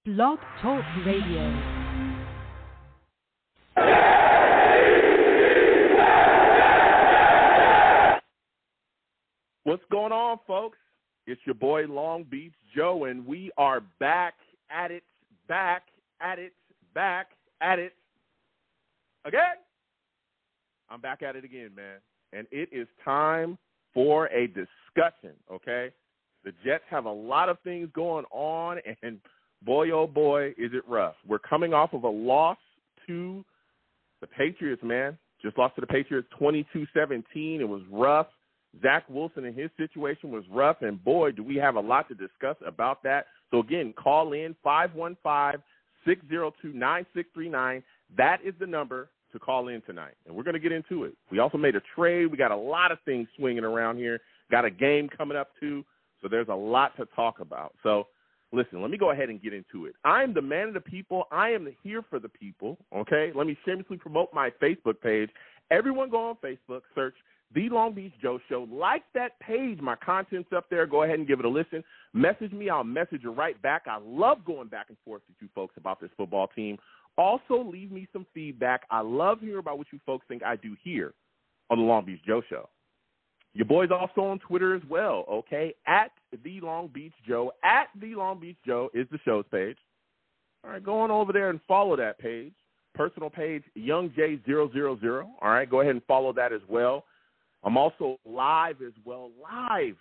Blog Talk Radio. What's going on, folks? It's your boy Long Beach Joe, and we are back at it again. I'm back at it again, man. And it is time for a discussion, okay? The Jets have a lot of things going on, and boy, oh boy, is it rough. We're coming off of a loss to the Patriots, man. Just lost to the Patriots 22-17. It was rough. Zach Wilson and his situation was rough, and boy, do we have a lot to discuss about that. So, again, call in 515-602-9639. That is the number to call in tonight, and we're going to get into it. We also made a trade. We got a lot of things swinging around here. Got a game coming up, too, so there's a lot to talk about. So, listen, let me go ahead and get into it. I am the man of the people. I am here for the people, okay? Let me shamelessly promote my Facebook page. Everyone go on Facebook, search The Long Beach Joe Show. Like that page. My content's up there. Go ahead and give it a listen. Message me. I'll message you right back. I love going back and forth with you folks about this football team. Also, leave me some feedback. I love hearing about what you folks think I do here on The Long Beach Joe Show. Your boy's also on Twitter as well, okay? At The Long Beach Joe. At The Long Beach Joe is the show's page. All right, go on over there and follow that page. Personal page, YoungJ000. All right, go ahead and follow that as well. I'm also live as well, live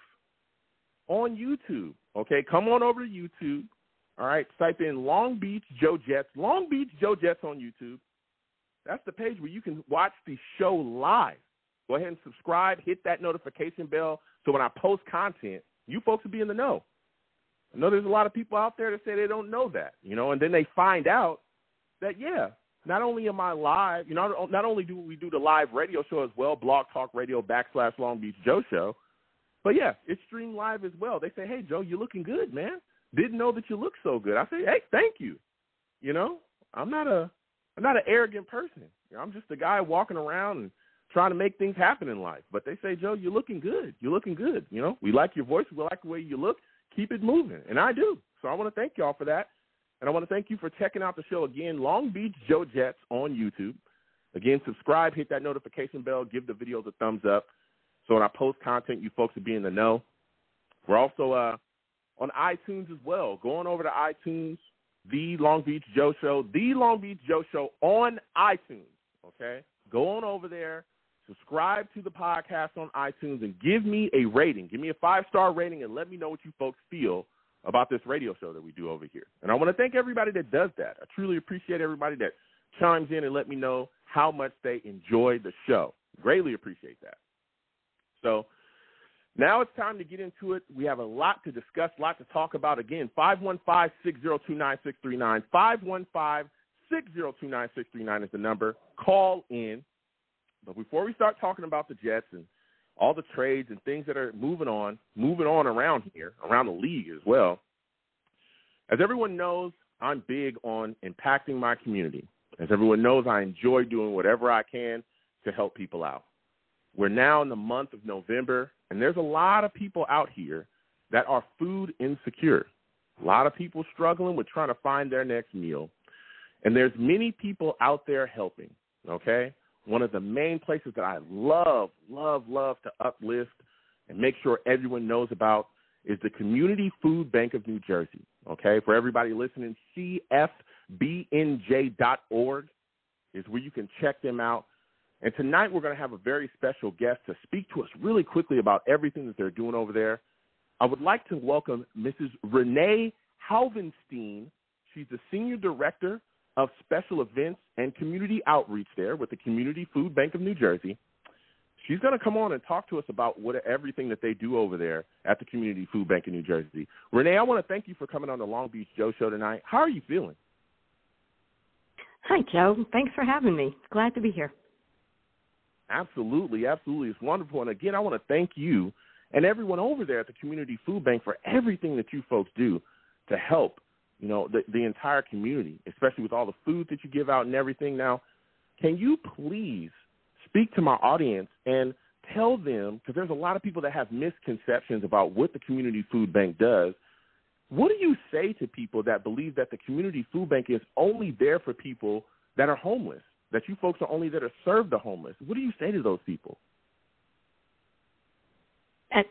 on YouTube, okay? Come on over to YouTube, all right? Type in Long Beach Joe Jets, Long Beach Joe Jets on YouTube. That's the page where you can watch the show live. Go ahead and subscribe, hit that notification bell, so when I post content, you folks will be in the know. I know there's a lot of people out there that say they don't know that, you know, and then they find out that, yeah, not only am I live, you know, not only do we do the live radio show as well, Blog Talk Radio / Long Beach Joe Show, but yeah, it's streamed live as well. They say, hey, Joe, you're looking good, man. Didn't know that you look so good. I say, hey, thank you. You know, I'm not an arrogant person. You know, I'm just a guy walking around and trying to make things happen in life. But they say, Joe, you're looking good. You're looking good. You know, we like your voice. We like the way you look. Keep it moving. And I do. So I want to thank y'all for that. And I want to thank you for checking out the show again, Long Beach Joe Jets on YouTube. Again, subscribe, hit that notification bell, give the videos a thumbs up. So when I post content, you folks will be in the know. We're also on iTunes as well. Going over to iTunes, The Long Beach Joe Show, The Long Beach Joe Show on iTunes, okay? Go on over there, subscribe to the podcast on iTunes, and give me a rating. Give me a 5-star rating and let me know what you folks feel about this radio show that we do over here. And I want to thank everybody that does that. I truly appreciate everybody that chimes in and let me know how much they enjoy the show. Greatly appreciate that. So now it's time to get into it. We have a lot to discuss, a lot to talk about. Again, 515-602-9639. 515-602-9639 is the number. Call in. But before we start talking about the Jets and all the trades and things that are moving on around here, around the league as well. As everyone knows, I'm big on impacting my community. As everyone knows, I enjoy doing whatever I can to help people out. We're now in the month of November, and there's a lot of people out here that are food insecure. A lot of people struggling with trying to find their next meal. And there's many people out there helping, okay? One of the main places that I love to uplift and make sure everyone knows about is the Community Food Bank of New Jersey, okay? For everybody listening, cfbnj.org is where you can check them out. And tonight we're going to have a very special guest to speak to us really quickly about everything that they're doing over there. I would like to welcome Mrs. Renee Halvenstein. She's the Senior Director of Special Events and Community Outreach there with the Community Food Bank of New Jersey. She's going to come on and talk to us about everything that they do over there at the Community Food Bank of New Jersey. Renee, I want to thank you for coming on the Long Beach Joe Show tonight. How are you feeling? Hi, Joe. Thanks for having me. Glad to be here. Absolutely, absolutely. It's wonderful. And, again, I want to thank you and everyone over there at the Community Food Bank for everything that you folks do to help, you know, the entire community, especially with all the food that you give out and everything. Now, can you please speak to my audience and tell them, because there's a lot of people that have misconceptions about what the Community Food Bank does, What do you say to people that believe that the community food bank is only there for people that are homeless, that you folks are only there to serve the homeless? What do you say to those people?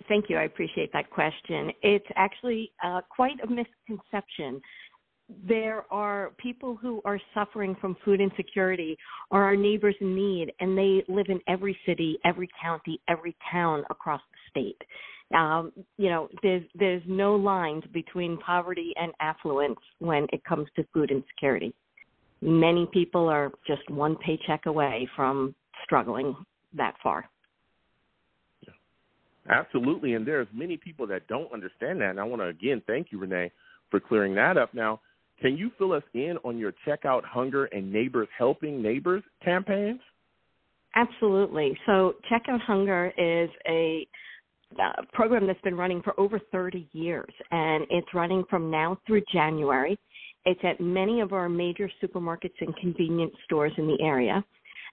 Thank you. I appreciate that question. It's actually quite a misconception. There are people who are suffering from food insecurity or our neighbors in need, and they live in every city, every county, every town across the state. There's no lines between poverty and affluence when it comes to food insecurity. Many people are just one paycheck away from struggling that far. Yeah. Absolutely, and there's many people that don't understand that, and I want to, again, thank you, Renee, for clearing that up. Now, can you fill us in on your Check Out Hunger and Neighbors Helping Neighbors campaigns? Absolutely. So Check Out Hunger is a program that's been running for over 30 years, and it's running from now through January. It's at many of our major supermarkets and convenience stores in the area,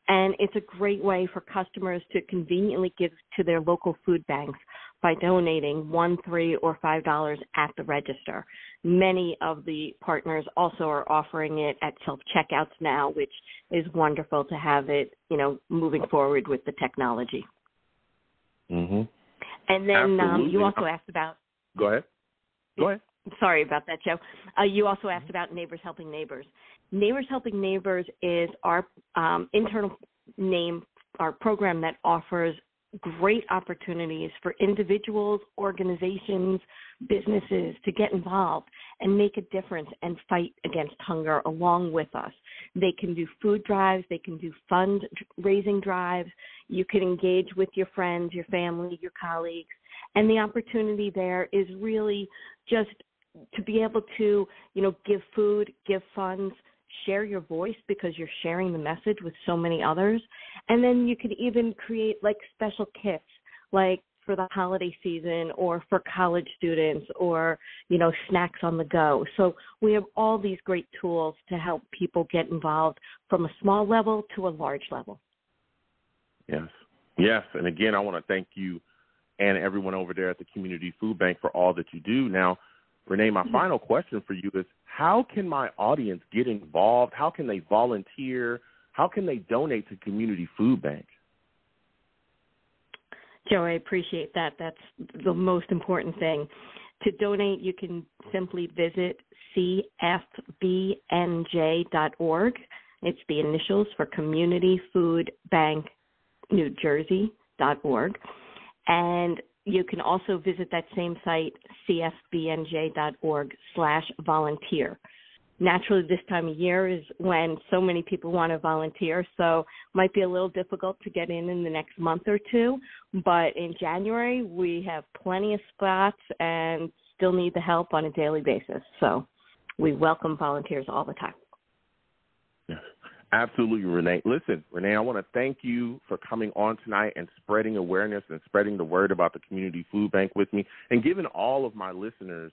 and it's a great way for customers to conveniently give to their local food banks by donating $1, $3, or $5 at the register. Many of the partners also are offering it at self-checkouts now, which is wonderful to have it, moving forward with the technology. Mm-hmm. And then you also asked about... Go ahead. Sorry about that, Joe. You also asked about Neighbors Helping Neighbors. Neighbors Helping Neighbors is our internal name, our program that offers great opportunities for individuals, organizations, businesses to get involved and make a difference and fight against hunger along with us. They can do food drives. They can do fundraising drives. You can engage with your friends, your family, your colleagues. And the opportunity there is really just to be able to, give food, give funds, share your voice because you're sharing the message with so many others. And then you could even create special kits, for the holiday season or for college students or, snacks on the go. So we have all these great tools to help people get involved from a small level to a large level. Yes. And again, I want to thank you and everyone over there at the Community Food Bank for all that you do. Now, Renee, my final question for you is, how can my audience get involved? How can they volunteer? How can they donate to Community Food Bank? Joe, I appreciate that. That's the most important thing. To donate, you can simply visit cfbnj.org. It's the initials for Community Food Bank New Jersey.org. And you can also visit that same site, cfbnj.org/volunteer. Naturally, this time of year is when so many people want to volunteer, so it might be a little difficult to get in the next month or two. But in January, we have plenty of spots and still need the help on a daily basis. So we welcome volunteers all the time. Yes, absolutely, Renee. Listen, Renee, I want to thank you for coming on tonight and spreading awareness and spreading the word about the Community Food Bank with me and giving all of my listeners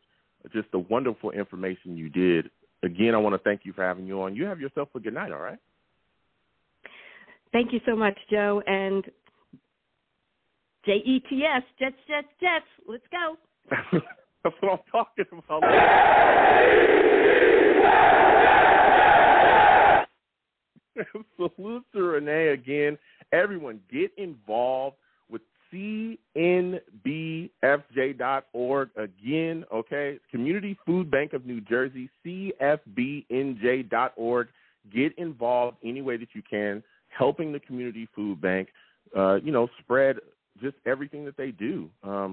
just the wonderful information you did. Again, I want to thank you for having you on. You have yourself a good night, all right? Thank you so much, Joe. And JETS, Jets, let's go. That's what I'm talking about. Salute to Renee again. Everyone, get involved with cnbfj.org again, okay? Community Food Bank of New Jersey, cfbnj.org. Get involved any way that you can, helping the Community Food Bank, spread just everything that they do,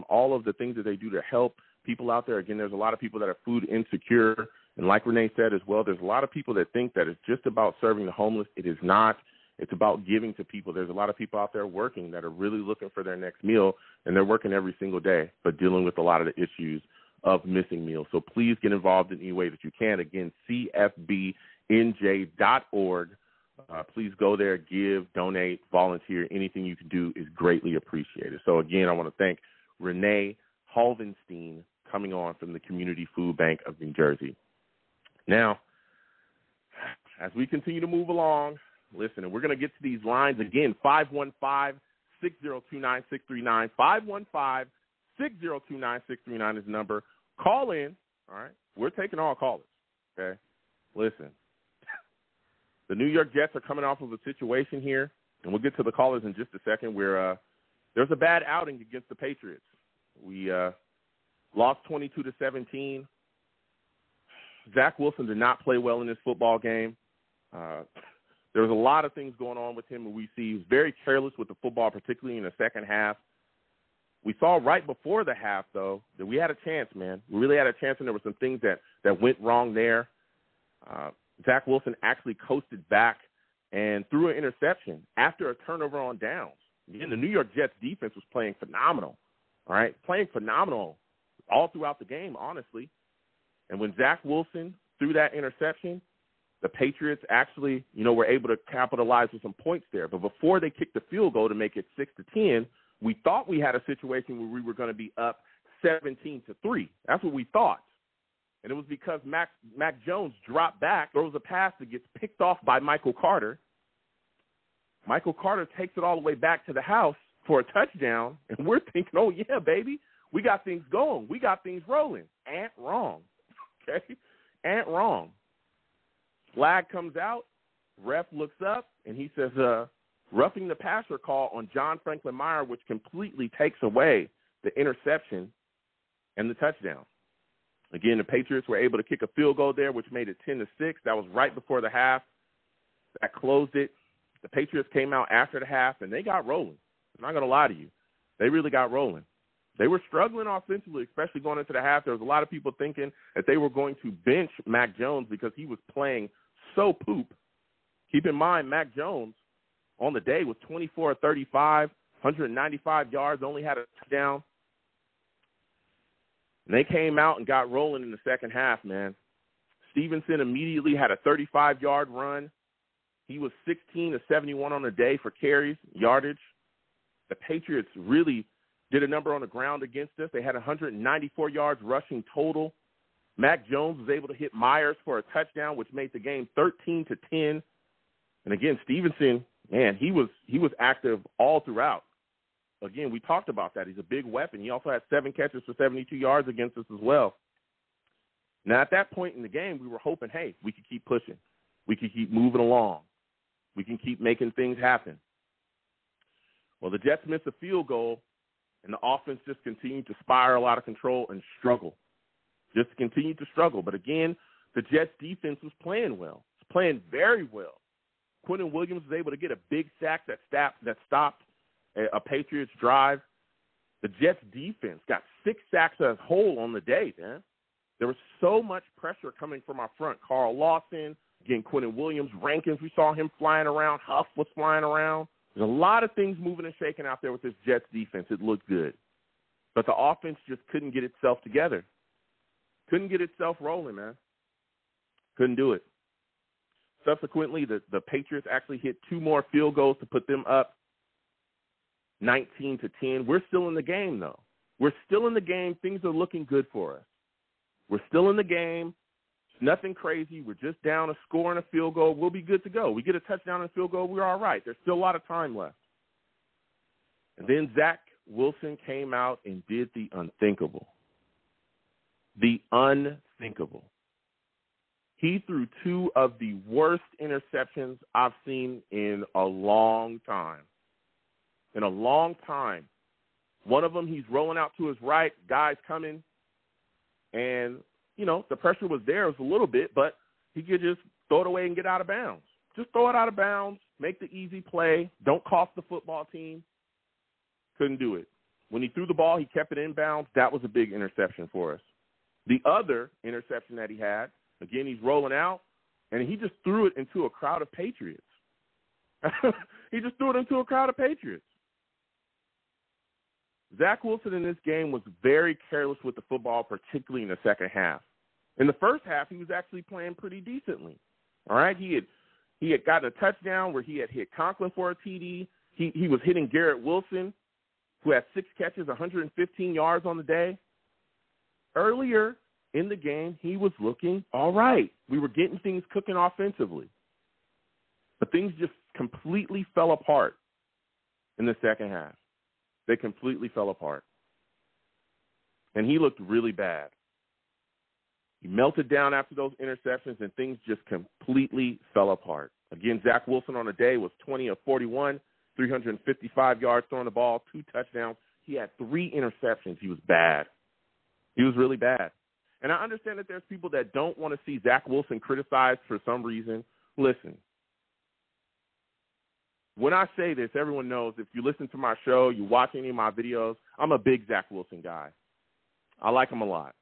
all of the things that they do to help people out there. Again, there's a lot of people that are food insecure, and like Renee said as well, there's a lot of people that think that it's just about serving the homeless. It is not. It's about giving to people. There's a lot of people out there working that are really looking for their next meal, and they're working every single day, but dealing with a lot of the issues of missing meals. So please get involved in any way that you can. Again, cfbnj.org. Please go there, give, donate, volunteer. Anything you can do is greatly appreciated. So, again, I want to thank Renee Halvenstein coming on from the Community Food Bank of New Jersey. Now, as we continue to move along, listen, and we're going to get to these lines again, 515-602-9639. 515-602-9639 is the number. Call in, all right? We're taking all callers, okay? Listen, the New York Jets are coming off of a situation here, and we'll get to the callers in just a second, where there's a bad outing against the Patriots. We lost 22-17. Zach Wilson did not play well in this football game. There was a lot of things going on with him, and we see he was very careless with the football, particularly in the second half. We saw right before the half, though, that we had a chance, man. We really had a chance, and there were some things that went wrong there. Zach Wilson actually coasted back and threw an interception after a turnover on downs. Again, the New York Jets defense was playing phenomenal, all right, playing phenomenal all throughout the game, honestly. And when Zach Wilson threw that interception, the Patriots actually, were able to capitalize with some points there. But before they kicked the field goal to make it 6-10, we thought we had a situation where we were going to be up 17-3. That's what we thought. And it was because Mac Jones dropped back, throws a pass that gets picked off by Michael Carter. Michael Carter takes it all the way back to the house for a touchdown, and we're thinking, oh, yeah, baby, we got things going. We got things rolling. Ain't wrong, okay? Ain't wrong. Flag comes out, ref looks up, and he says, roughing the passer call on John Franklin Meyer, which completely takes away the interception and the touchdown. Again, the Patriots were able to kick a field goal there, which made it 10-6. That was right before the half. That closed it. The Patriots came out after the half, and they got rolling. I'm not going to lie to you. They really got rolling. They were struggling offensively, especially going into the half. There was a lot of people thinking that they were going to bench Mac Jones because he was playing so poop. Keep in mind, Mac Jones on the day was 24 35, 195 yards, only had a touchdown. And they came out and got rolling in the second half, man. Stevenson immediately had a 35-yard run. He was 16-71 on the day for carries, yardage. The Patriots really did a number on the ground against us. They had 194 yards rushing total. Mac Jones was able to hit Myers for a touchdown, which made the game 13-10. And again, Stevenson, man, he was active all throughout. Again, we talked about that. He's a big weapon. He also had 7 catches for 72 yards against us as well. Now, at that point in the game, we were hoping, hey, we could keep pushing. We could keep moving along. We can keep making things happen. Well, the Jets missed a field goal, and the offense just continued to spiral out of control and struggle. Just continued to struggle. But again, the Jets defense was playing well. It's playing very well. Quentin Williams was able to get a big sack that stopped a Patriots drive. The Jets defense got 6 sacks as a whole on the day, man. There was so much pressure coming from our front. Carl Lawson, again, Quentin Williams, Rankins, we saw him flying around. Huff was flying around. There's a lot of things moving and shaking out there with this Jets defense. It looked good. But the offense just couldn't get itself together. Couldn't get itself rolling, man. Couldn't do it. Subsequently, the Patriots actually hit 2 more field goals to put them up 19-10. We're still in the game, though. We're still in the game. Things are looking good for us. We're still in the game. It's nothing crazy. We're just down a score and a field goal. We'll be good to go. We get a touchdown and a field goal, we're all right. There's still a lot of time left. And then Zach Wilson came out and did the unthinkable. The unthinkable. He threw 2 of the worst interceptions I've seen in a long time. In a long time. One of them, he's rolling out to his right, guy's coming, and, the pressure was there. It was a little bit, but he could just throw it away and get out of bounds. Just throw it out of bounds, make the easy play, don't cost the football team. Couldn't do it. When he threw the ball, he kept it in bounds. That was a big interception for us. The other interception that he had, again, he's rolling out, and he just threw it into a crowd of Patriots. He just threw it into a crowd of Patriots. Zach Wilson in this game was very careless with the football, particularly in the second half. In the first half, he was actually playing pretty decently. All right, he had gotten a touchdown where he had hit Conklin for a TD. He was hitting Garrett Wilson, who had 6 catches, 115 yards on the day. Earlier in the game, he was looking all right. We were getting things cooking offensively. But things just completely fell apart in the second half. They completely fell apart. And he looked really bad. He melted down after those interceptions, and things just completely fell apart. Again, Zach Wilson on the day was 20 of 41, 355 yards throwing the ball, 2 touchdowns. He had 3 interceptions. He was bad. He was really bad. And I understand that there's people that don't want to see Zach Wilson criticized for some reason. Listen, when I say this, everyone knows if you listen to my show, you watch any of my videos, I'm a big Zach Wilson guy. I like him a lot.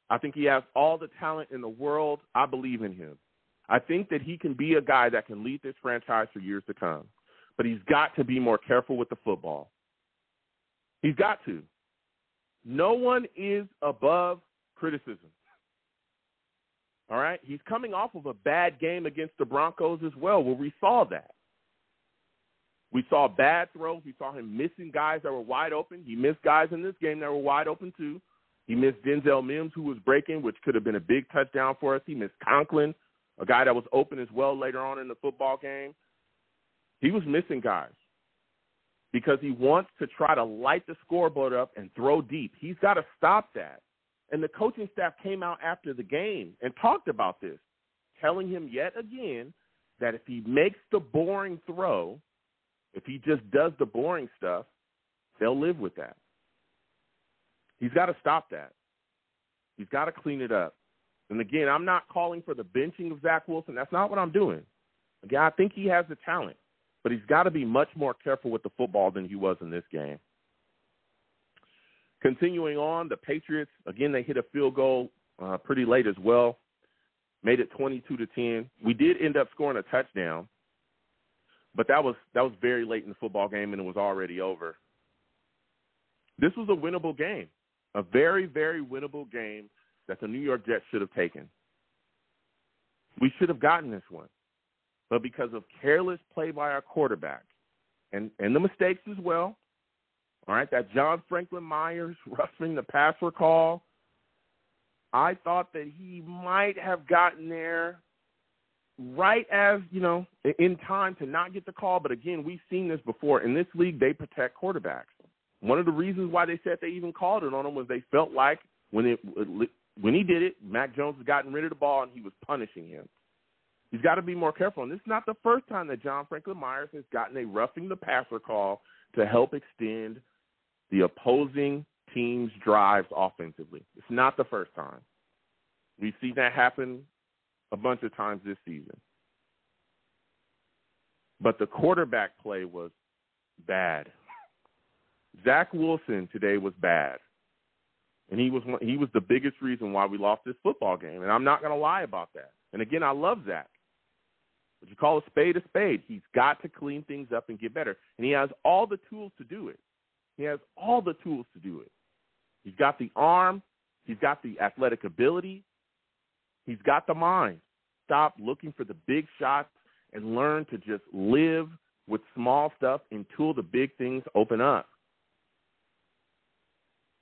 I think he has all the talent in the world. I believe in him. I think that he can be a guy that can lead this franchise for years to come. But he's got to be more careful with the football. He's got to. No one is above criticism. All right? He's coming off of a bad game against the Broncos as well, where we saw that. We saw bad throws. We saw him missing guys that were wide open. He missed guys in this game that were wide open too. He missed Denzel Mims, who was breaking, which could have been a big touchdown for us. He missed Conklin, a guy that was open as well later on in the football game. He was missing guys because he wants to try to light the scoreboard up and throw deep. He's got to stop that. And the coaching staff came out after the game and talked about this, telling him yet again that if he makes the boring throw, if he just does the boring stuff, they'll live with that. He's got to stop that. He's got to clean it up. And, again, I'm not calling for the benching of Zach Wilson. That's not what I'm doing. Again, I think he has the talent, but he's got to be much more careful with the football than he was in this game. Continuing on, the Patriots, again, they hit a field goal pretty late as well, made it 22-10. We did end up scoring a touchdown, but that was very late in the football game, and it was already over. This was a winnable game, a very, very winnable game that the New York Jets should have taken. We should have gotten this one. But because of careless play by our quarterback and the mistakes as well, all right, that John Franklin Myers roughing the passer call, I thought that he might have gotten there right as, in time to not get the call. But, again, we've seen this before. In this league, they protect quarterbacks. One of the reasons why they said they even called it on him was they felt like when he did it, Mac Jones had gotten rid of the ball and he was punishing him. He's got to be more careful. And this is not the first time that John Franklin Myers has gotten a roughing the passer call to help extend the opposing team's drives offensively. It's not the first time. We've seen that happen a bunch of times this season. But the quarterback play was bad. Zach Wilson today was bad. And he was the biggest reason why we lost this football game. And I'm not going to lie about that. And, again, I love Zach. But you call a spade a spade. He's got to clean things up and get better. And he has all the tools to do it. He has all the tools to do it. He's got the arm. He's got the athletic ability. He's got the mind. Stop looking for the big shots and learn to just live with small stuff until the big things open up.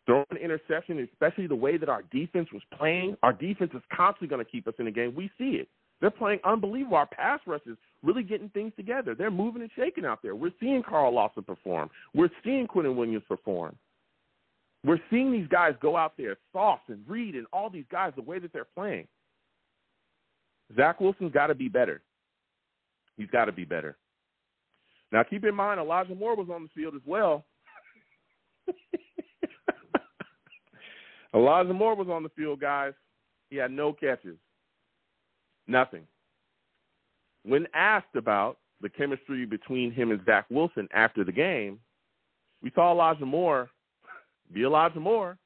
Throwing an interception, especially the way that our defense was playing, our defense is constantly going to keep us in the game. We see it. They're playing unbelievable. Our pass rush is really getting things together. They're moving and shaking out there. We're seeing Carl Lawson perform. We're seeing Quentin Williams perform. We're seeing these guys go out there, Sauce and Reed and all these guys, the way that they're playing. Zach Wilson's got to be better. He's got to be better. Now, keep in mind, Elijah Moore was on the field as well. Elijah Moore was on the field, guys. He had no catches. Nothing. When asked about the chemistry between him and Zach Wilson after the game, we saw Elijah Moore be Elijah Moore.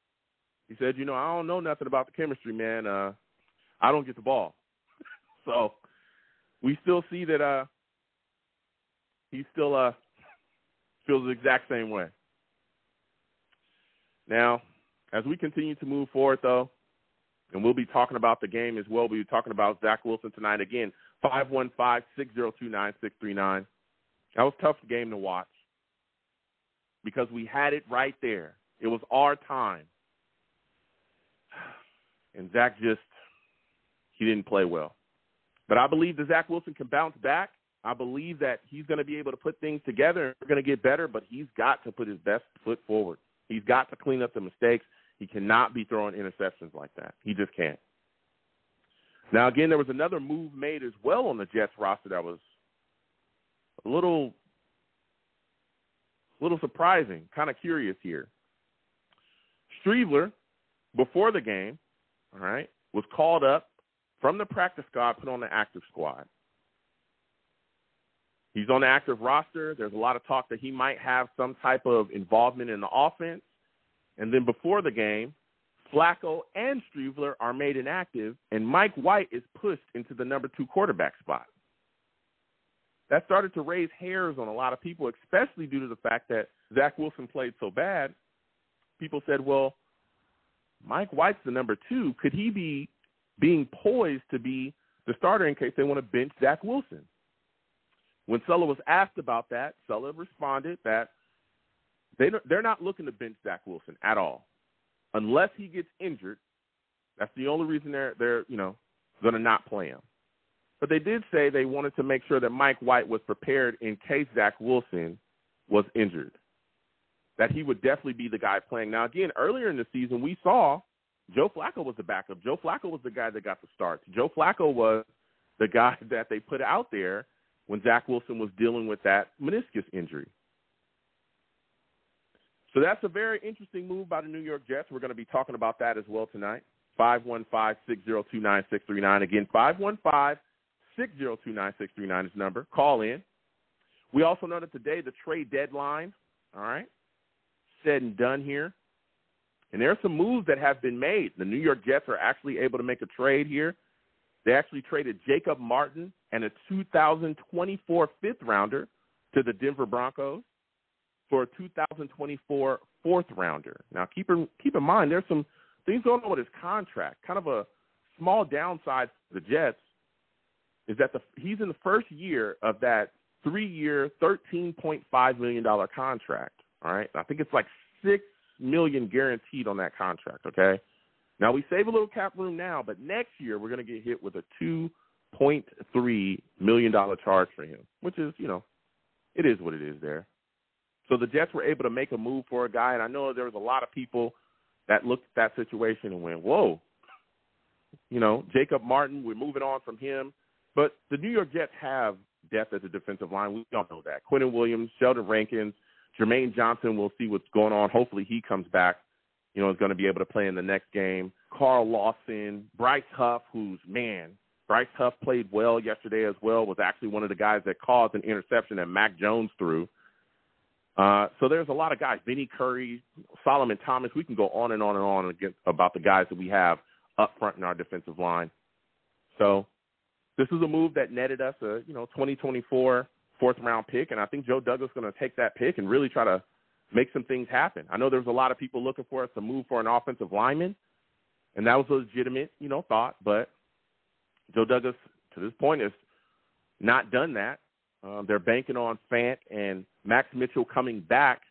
He said, I don't know nothing about the chemistry, man. I don't get the ball. So we still see that he still feels the exact same way. Now, as we continue to move forward, though, and we'll be talking about the game as well. We'll be talking about Zach Wilson tonight. Again, 515-602-9639. That was a tough game to watch because we had it right there. It was our time. And Zach he didn't play well. But I believe that Zach Wilson can bounce back. I believe that he's going to be able to put things together and we're going to get better, but he's got to put his best foot forward. He's got to clean up the mistakes. He cannot be throwing interceptions like that. He just can't. Now, again, there was another move made as well on the Jets roster that was a little surprising, kind of curious here. Streveler, before the game, all right, was called up from the practice squad, put on the active squad. He's on the active roster. There's a lot of talk that he might have some type of involvement in the offense. And then before the game, Flacco and Streveler are made inactive, and Mike White is pushed into the number 2 quarterback spot. That started to raise hairs on a lot of people, especially due to the fact that Zach Wilson played so bad. People said, well, Mike White's the number 2. Could he be being poised to be the starter in case they want to bench Zach Wilson? When Sulla was asked about that, Sulla responded that they're not looking to bench Zach Wilson at all. Unless he gets injured, that's the only reason they're going to not play him. But they did say they wanted to make sure that Mike White was prepared in case Zach Wilson was injured, that he would definitely be the guy playing. Now, again, earlier in the season, we saw Joe Flacco was the backup. Joe Flacco was the guy that got the starts. Joe Flacco was the guy that they put out there when Zach Wilson was dealing with that meniscus injury. So that's a very interesting move by the New York Jets. We're going to be talking about that as well tonight. 515-602-9639. Again, 515-602-9639 is the number. Call in. We also know that today the trade deadline, all right, said and done here. And there are some moves that have been made. The New York Jets are actually able to make a trade here. They actually traded Jacob Martin and a 2024 fifth-rounder to the Denver Broncos for a 2024 fourth-rounder. Now, keep in mind, there's some things going on with his contract. Kind of a small downside for the Jets is that he's in the first year of that 3-year, $13.5 million contract, all right? I think it's like $6 million guaranteed on that contract, okay? Now, we save a little cap room now, but next year we're going to get hit with a $2.3 million charge for him, which is, it is what it is there. So the Jets were able to make a move for a guy, and I know there was a lot of people that looked at that situation and went, whoa, Jacob Martin, we're moving on from him. But the New York Jets have depth at the defensive line. We don't know that. Quentin Williams, Sheldon Rankins, Jermaine Johnson, we'll see what's going on. Hopefully he comes back, is going to be able to play in the next game. Carl Lawson, Bryce Huff, Bryce Huff played well yesterday as well, was actually one of the guys that caused an interception that Mac Jones threw. So there's a lot of guys, Vinny Curry, Solomon Thomas. We can go on and on and on again about the guys that we have up front in our defensive line. So this is a move that netted us a 2024 fourth-round pick, and I think Joe Douglas is going to take that pick and really try to make some things happen. I know there's a lot of people looking for us to move for an offensive lineman, and that was a legitimate, thought. But Joe Douglas, to this point, has not done that. They're banking on Fant and Max Mitchell coming back.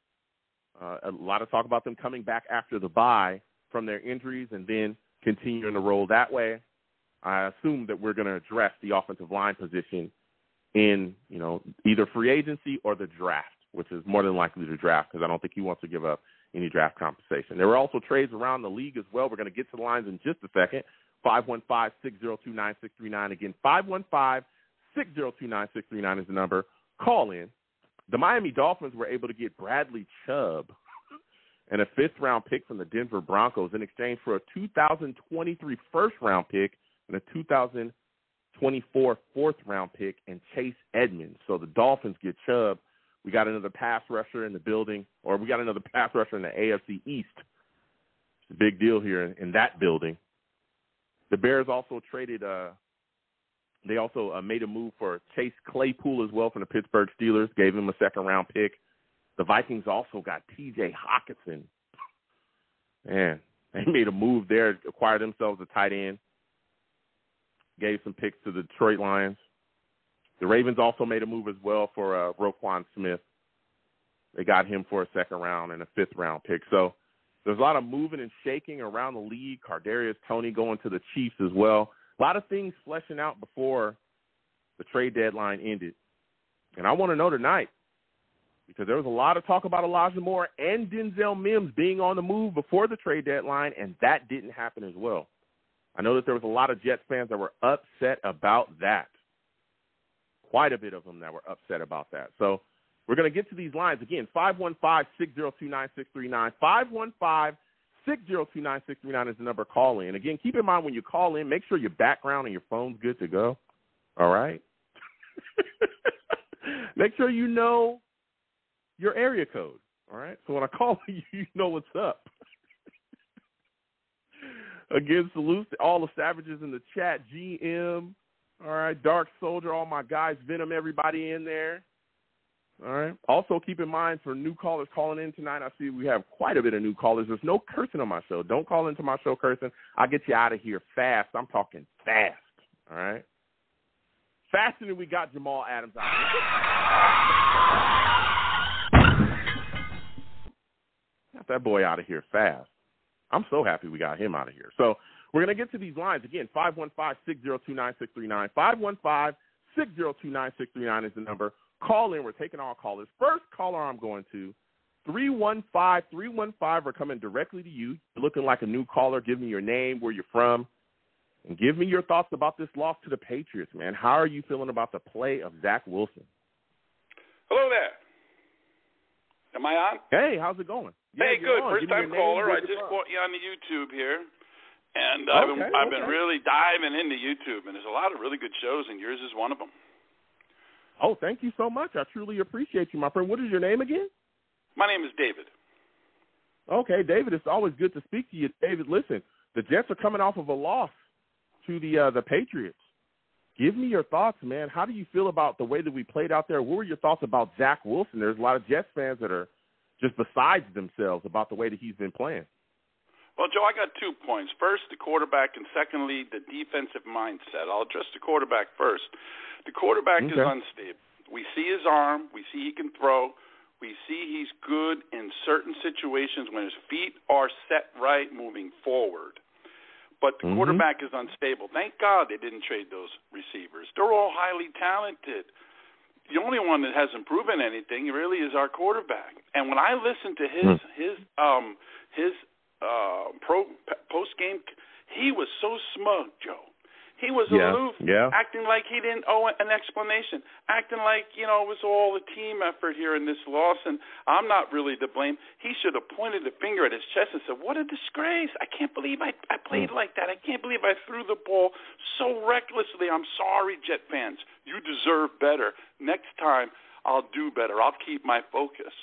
A lot of talk about them coming back after the bye from their injuries and then continuing to roll that way. I assume that we're going to address the offensive line position in, either free agency or the draft, which is more than likely the draft because I don't think he wants to give up any draft compensation. There were also trades around the league as well. We're going to get to the lines in just a second. 515-602-9639. Again, 515-602-9639 is the number. Call in. The Miami Dolphins were able to get Bradley Chubb and a fifth-round pick from the Denver Broncos in exchange for a 2023 first-round pick and a 2024 fourth-round pick and Chase Edmonds. So the Dolphins get Chubb. We got another pass rusher in the building, or we got another pass rusher in the AFC East. It's a big deal here in that building. The Bears also traded they also made a move for Chase Claypool as well from the Pittsburgh Steelers, gave him a second-round pick. The Vikings also got T.J. Hawkinson. Man, they made a move there, acquired themselves a tight end, gave some picks to the Detroit Lions. The Ravens also made a move as well for Roquan Smith. They got him for a second-round and a fifth-round pick. So there's a lot of moving and shaking around the league. Kadarius Toney going to the Chiefs as well. A lot of things fleshing out before the trade deadline ended. And I want to know tonight, because there was a lot of talk about Elijah Moore and Denzel Mims being on the move before the trade deadline, and that didn't happen as well. I know that there was a lot of Jets fans that were upset about that. Quite a bit of them that were upset about that. So we're going to get to these lines. Again, 515-602-9639. 515-602-9639 is the number. Call in. Again, keep in mind when you call in, make sure your background and your phone's good to go. All right? Make sure you know your area code. All right? So when I call you, you know what's up. Again, salute to all the savages in the chat. GM, all right, Dark Soldier, all my guys, Venom, everybody in there. All right. Also, keep in mind for new callers calling in tonight, I see we have quite a bit of new callers. There's no cursing on my show. Don't call into my show cursing. I'll get you out of here fast. I'm talking fast. All right. Faster than we got Jamal Adams out here. Got that boy out of here fast. I'm so happy we got him out of here. So we're going to get to these lines. Again, 515-602-9639. 515-602-9639 is the number. Call in. We're taking all callers. First caller I'm going to, 315. We're coming directly to you. You're looking like a new caller. Give me your name, where you're from, and give me your thoughts about this loss to the Patriots, man. How are you feeling about the play of Zach Wilson? Hello there. Am I on? Hey, how's it going? Yeah, hey, good. First-time caller. I just from. brought you on the YouTube here, and I've been really diving into YouTube, and there's a lot of really good shows, and yours is one of them. Oh, thank you so much. I truly appreciate you, my friend. What is your name again? My name is David. Okay, David, it's always good to speak to you. David, listen, the Jets are coming off of a loss to the Patriots. Give me your thoughts, man. How do you feel about the way that we played out there? What were your thoughts about Zach Wilson? There's a lot of Jets fans that are just besides themselves about the way that he's been playing. Well, Joe, I got 2 points. First, the quarterback, and secondly, the defensive mindset. I'll address the quarterback first. The quarterback is unstable. We see his arm. We see he can throw. We see he's good in certain situations when his feet are set right moving forward. But the quarterback is unstable. Thank God they didn't trade those receivers. They're all highly talented. The only one that hasn't proven anything really is our quarterback. And when I listen to his post game, he was so smug, Joe. He was aloof, acting like he didn't owe an explanation, acting like, it was all a team effort here in this loss, and I'm not really to blame. He should have pointed the finger at his chest and said, what a disgrace. I can't believe I played like that. I can't believe I threw the ball so recklessly. I'm sorry, Jet fans. You deserve better. Next time, I'll do better. I'll keep my focus.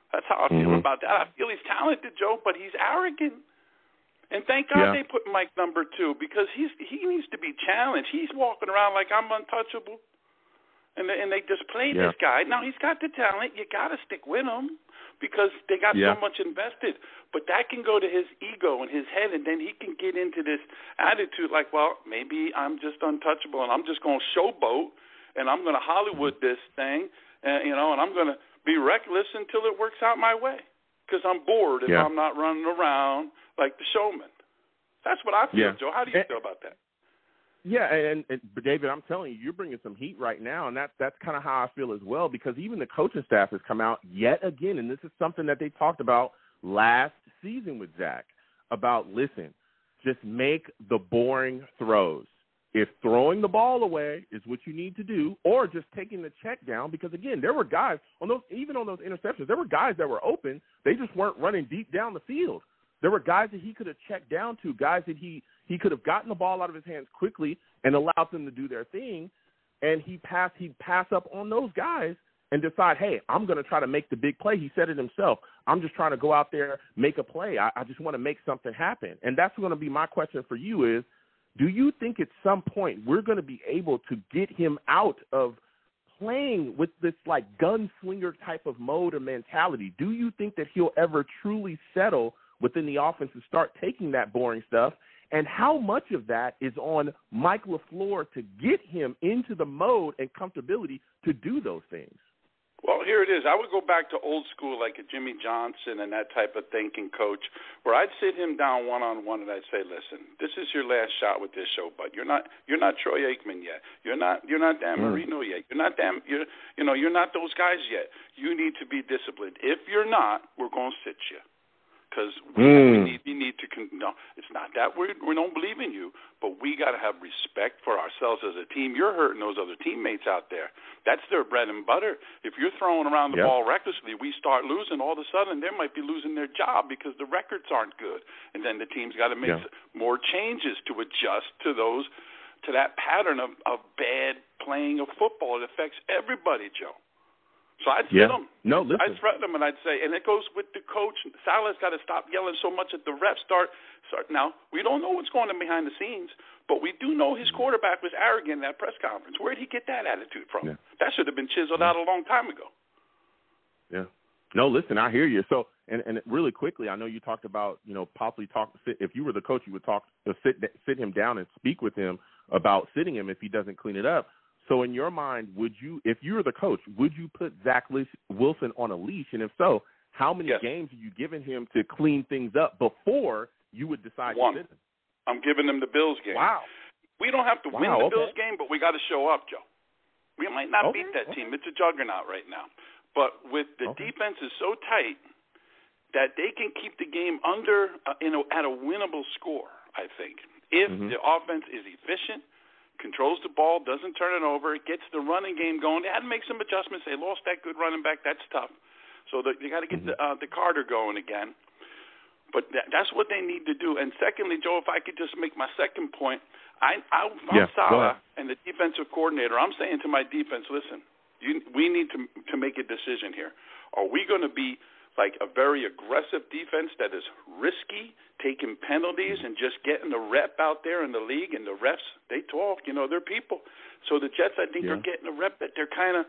That's how I feel about that. I feel he's talented, Joe, but he's arrogant. And thank God they put Mike number 2 because he needs to be challenged. He's walking around like I'm untouchable, and they just play this guy. Now, he's got the talent. You got to stick with him because they got so much invested. But that can go to his ego and his head, and then he can get into this attitude like, well, maybe I'm just untouchable, and I'm just going to showboat, and I'm going to Hollywood this thing, and I'm going to be reckless until it works out my way because I'm bored if I'm not running around like the showman. That's what I feel, Joe. How do you feel about that? Yeah, and David, I'm telling you, you're bringing some heat right now, and that's kind of how I feel as well, because even the coaching staff has come out yet again, and this is something that they talked about last season with Zach, about, listen, just make the boring throws. If throwing the ball away is what you need to do, or just taking the check down, because, again, there were guys, even on those interceptions, there were guys that were open. They just weren't running deep down the field. There were guys that he could have checked down to, guys that he could have gotten the ball out of his hands quickly and allowed them to do their thing, and he'd pass up on those guys and decide, hey, I'm going to try to make the big play. He said it himself. I'm just trying to go out there, make a play. I just want to make something happen. And that's going to be my question for you is, do you think at some point we're going to be able to get him out of playing with this like gunslinger type of mode or mentality? Do you think that he'll ever truly settle within the offense and start taking that boring stuff? And how much of that is on Mike LaFleur to get him into the mode and comfortability to do those things? Well, here it is. I would go back to old school like a Jimmy Johnson and that type of thinking coach, where I'd sit him down one-on-one and I'd say, listen, this is your last shot with this show, but you're not Troy Aikman yet. You're not Dan Marino yet. You're not you're not those guys yet. You need to be disciplined. If you're not, we're going to sit you. because we need to. No, it's not that we don't believe in you, but we got to have respect for ourselves as a team. You're hurting those other teammates out there. That's their bread and butter. If you're throwing around the ball recklessly, we start losing. All of a sudden, they might be losing their job because the records aren't good, and then the team's got to make more changes to adjust to that pattern of bad playing of football. It affects everybody, Joe. So I'd sit them. No, listen. I'd threaten them, and I'd say, and it goes with the coach. Salah's got to stop yelling so much at the refs. Start. Now, we don't know what's going on behind the scenes, but we do know his quarterback was arrogant in that press conference. Where did he get that attitude from? Yeah. That should have been chiseled out a long time ago. Yeah. No, listen, I hear you. So, and really quickly, I know you talked about, possibly if you were the coach, you would sit him down and speak with him about sitting him if he doesn't clean it up. So in your mind, if you were the coach, would you put Zach Wilson on a leash? And if so, how many games are you giving him to clean things up before you would decide to sit him? I'm giving them the Bills game. Wow. We don't have to win the Bills game, but we got to show up, Joe. We might not beat that team. It's a juggernaut right now. But with the defense is so tight that they can keep the game under at a winnable score, I think. If the offense is efficient, controls the ball, doesn't turn it over, gets the running game going. They had to make some adjustments. They lost that good running back. That's tough. So they got to get the Carter going again. But that's what they need to do. And secondly, Joe, if I could just make my second point, I'm Salah and the defensive coordinator. I'm saying to my defense, listen, we need to make a decision here. Are we going to be like a very aggressive defense that is risky, taking penalties and just getting the rep out there in the league? And the refs, they talk, they're people. So the Jets, I think, are getting a rep that they're kind of,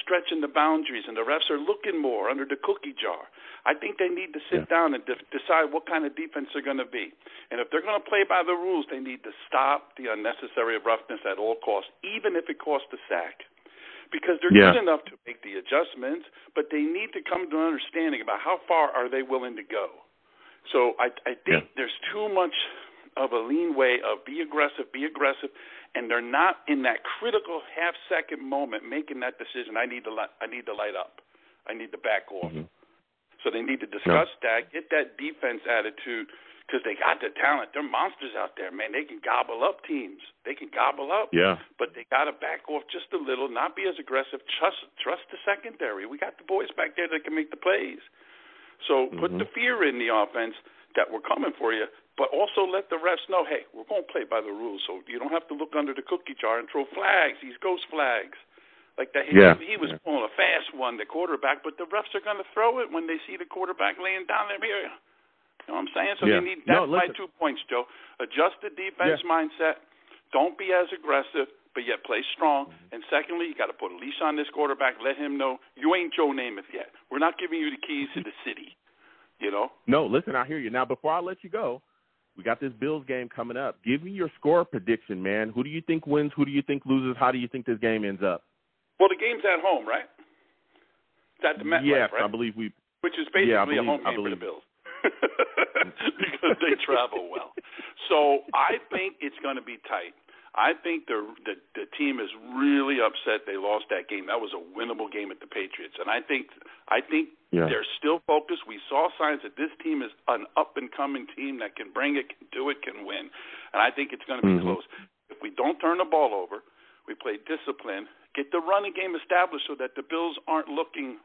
stretching the boundaries, and the refs are looking more under the cookie jar. I think they need to sit down and decide what kind of defense they're going to be. And if they're going to play by the rules, they need to stop the unnecessary roughness at all costs, even if it costs a sack. Because they're good enough to make the adjustments, but they need to come to an understanding about how far are they willing to go. So I think there's too much of a lean way of be aggressive, and they're not in that critical half-second moment making that decision. I need to light up. I need to back off. So they need to discuss that, get that defense attitude, because they got the talent. They're monsters out there, man. They can gobble up teams. They can gobble up. Yeah. But they got to back off just a little, not be as aggressive. Trust the secondary. We got the boys back there that can make the plays. So put the fear in the offense that we're coming for you, but also let the refs know, hey, we're going to play by the rules, so you don't have to look under the cookie jar and throw flags, these ghost flags. Like that, he was pulling a fast one, the quarterback, but the refs are going to throw it when they see the quarterback laying down there. You know what I'm saying? So they need, that's my 2 points, Joe. Adjust the defense mindset. Don't be as aggressive, but yet play strong. And secondly, you got to put a leash on this quarterback. Let him know you ain't Joe Namath yet. We're not giving you the keys to the city, No, listen, I hear you. Now, before I let you go, we got this Bills game coming up. Give me your score prediction, man. Who do you think wins? Who do you think loses? How do you think this game ends up? Well, the game's at home, right? It's at the MetLife, right? I believe which is basically a home game for the Bills. Because they travel well. So I think it's going to be tight. I think the team is really upset they lost that game. That was a winnable game at the Patriots. And I think they're still focused. We saw signs that this team is an up-and-coming team that can bring it, can do it, can win. And I think it's going to be close. If we don't turn the ball over, we play discipline, get the running game established so that the Bills aren't looking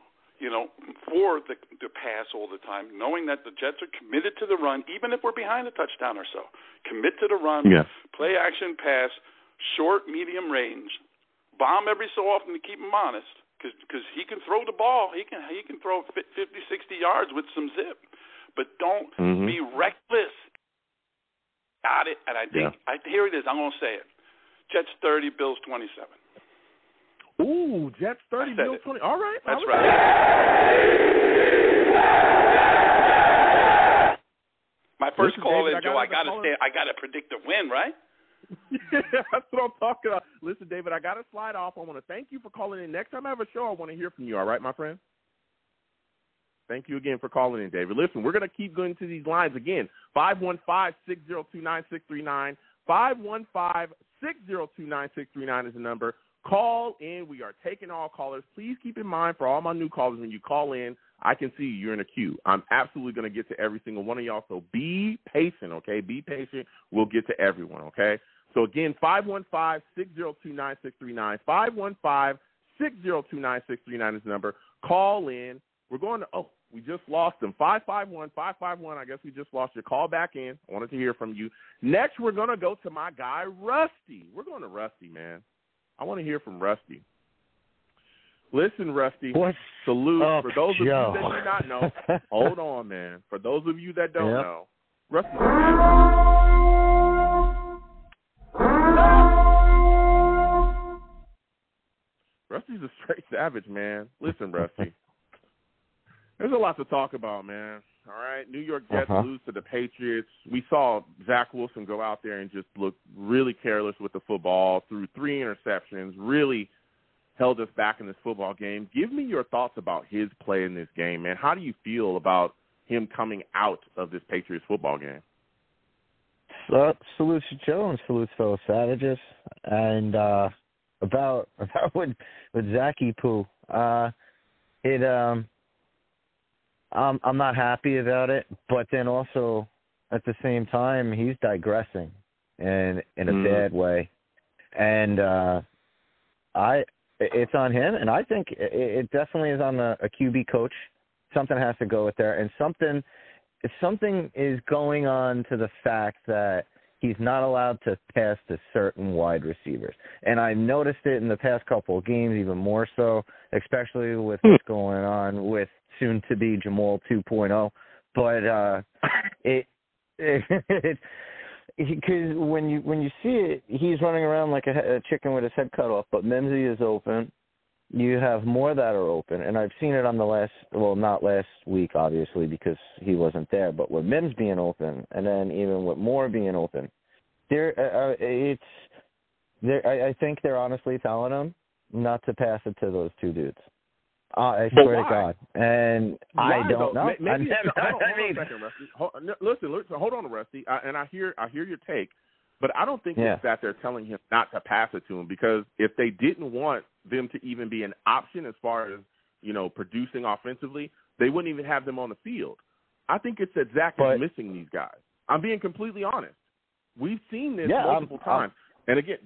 for the pass all the time, knowing that the Jets are committed to the run, even if we're behind a touchdown or so. Commit to the run, play action pass, short, medium range, bomb every so often to keep him honest, because he can throw the ball. He can throw 50, 60 yards with some zip, but don't be reckless. Got it. And I think here it is. I'm going to say it. Jets 30, Bills 27. Ooh, Jets 30, Bills 20. All right. That's right. My first call is, Joe, I got to predict a win, right? That's what I'm talking about. Listen, David, I got to slide off. I want to thank you for calling in. Next time I have a show, I want to hear from you. All right, my friend? Thank you again for calling in, David. Listen, we're going to keep going to these lines again. 515-602-9639. 515-602-9639 is the number. Call in. We are taking all callers. Please keep in mind for all my new callers, when you call in, I can see you're in a queue. I'm absolutely going to get to every single one of y'all, so be patient, okay? Be patient. We'll get to everyone, okay? So, again, 515-602-9639. 515-602-9639 is the number. Call in. We're going to we just lost them. 551. I guess we just lost your call back in. I wanted to hear from you. Next, we're going to go to my guy, Rusty. We're going to Rusty, man. I want to hear from Rusty. Listen, Rusty, salute. For those of you that do not know, hold on, man. For those of you that don't know, Rusty's a straight savage, man. Listen, Rusty, there's a lot to talk about, man. All right, New York Jets lose to the Patriots. We saw Zach Wilson go out there and just look really careless with the football, threw 3 interceptions, really held us back in this football game. Give me your thoughts about his play in this game, man. How do you feel about him coming out of this Patriots football game? Salutes to Joe and salutes fellow savages. And about with Zachy Poo, I'm not happy about it, but then also at the same time he's digressing in a bad way, and it's on him, and I think it definitely is on a QB coach. Something has to go with there, and something is going on to the fact that he's not allowed to pass to certain wide receivers. And I noticed it in the past couple of games even more so, especially with what's going on with soon-to-be Jamal 2.0. But because when you see it, he's running around like a chicken with his head cut off, but Mimsy is open. You have more that are open, and I've seen it on not last week, obviously, because he wasn't there, but with Mims being open, and then even with Moore being open, I think they're honestly telling him not to pass it to those two dudes. I swear to God. And why, I don't know. Maybe, listen, hold on, Rusty. And I hear your take, but I don't think it's that they're telling him not to pass it to him, because if they didn't want them to even be an option as far as, producing offensively, they wouldn't even have them on the field. I think it's that Zach is missing these guys. I'm being completely honest. We've seen this multiple times. And again,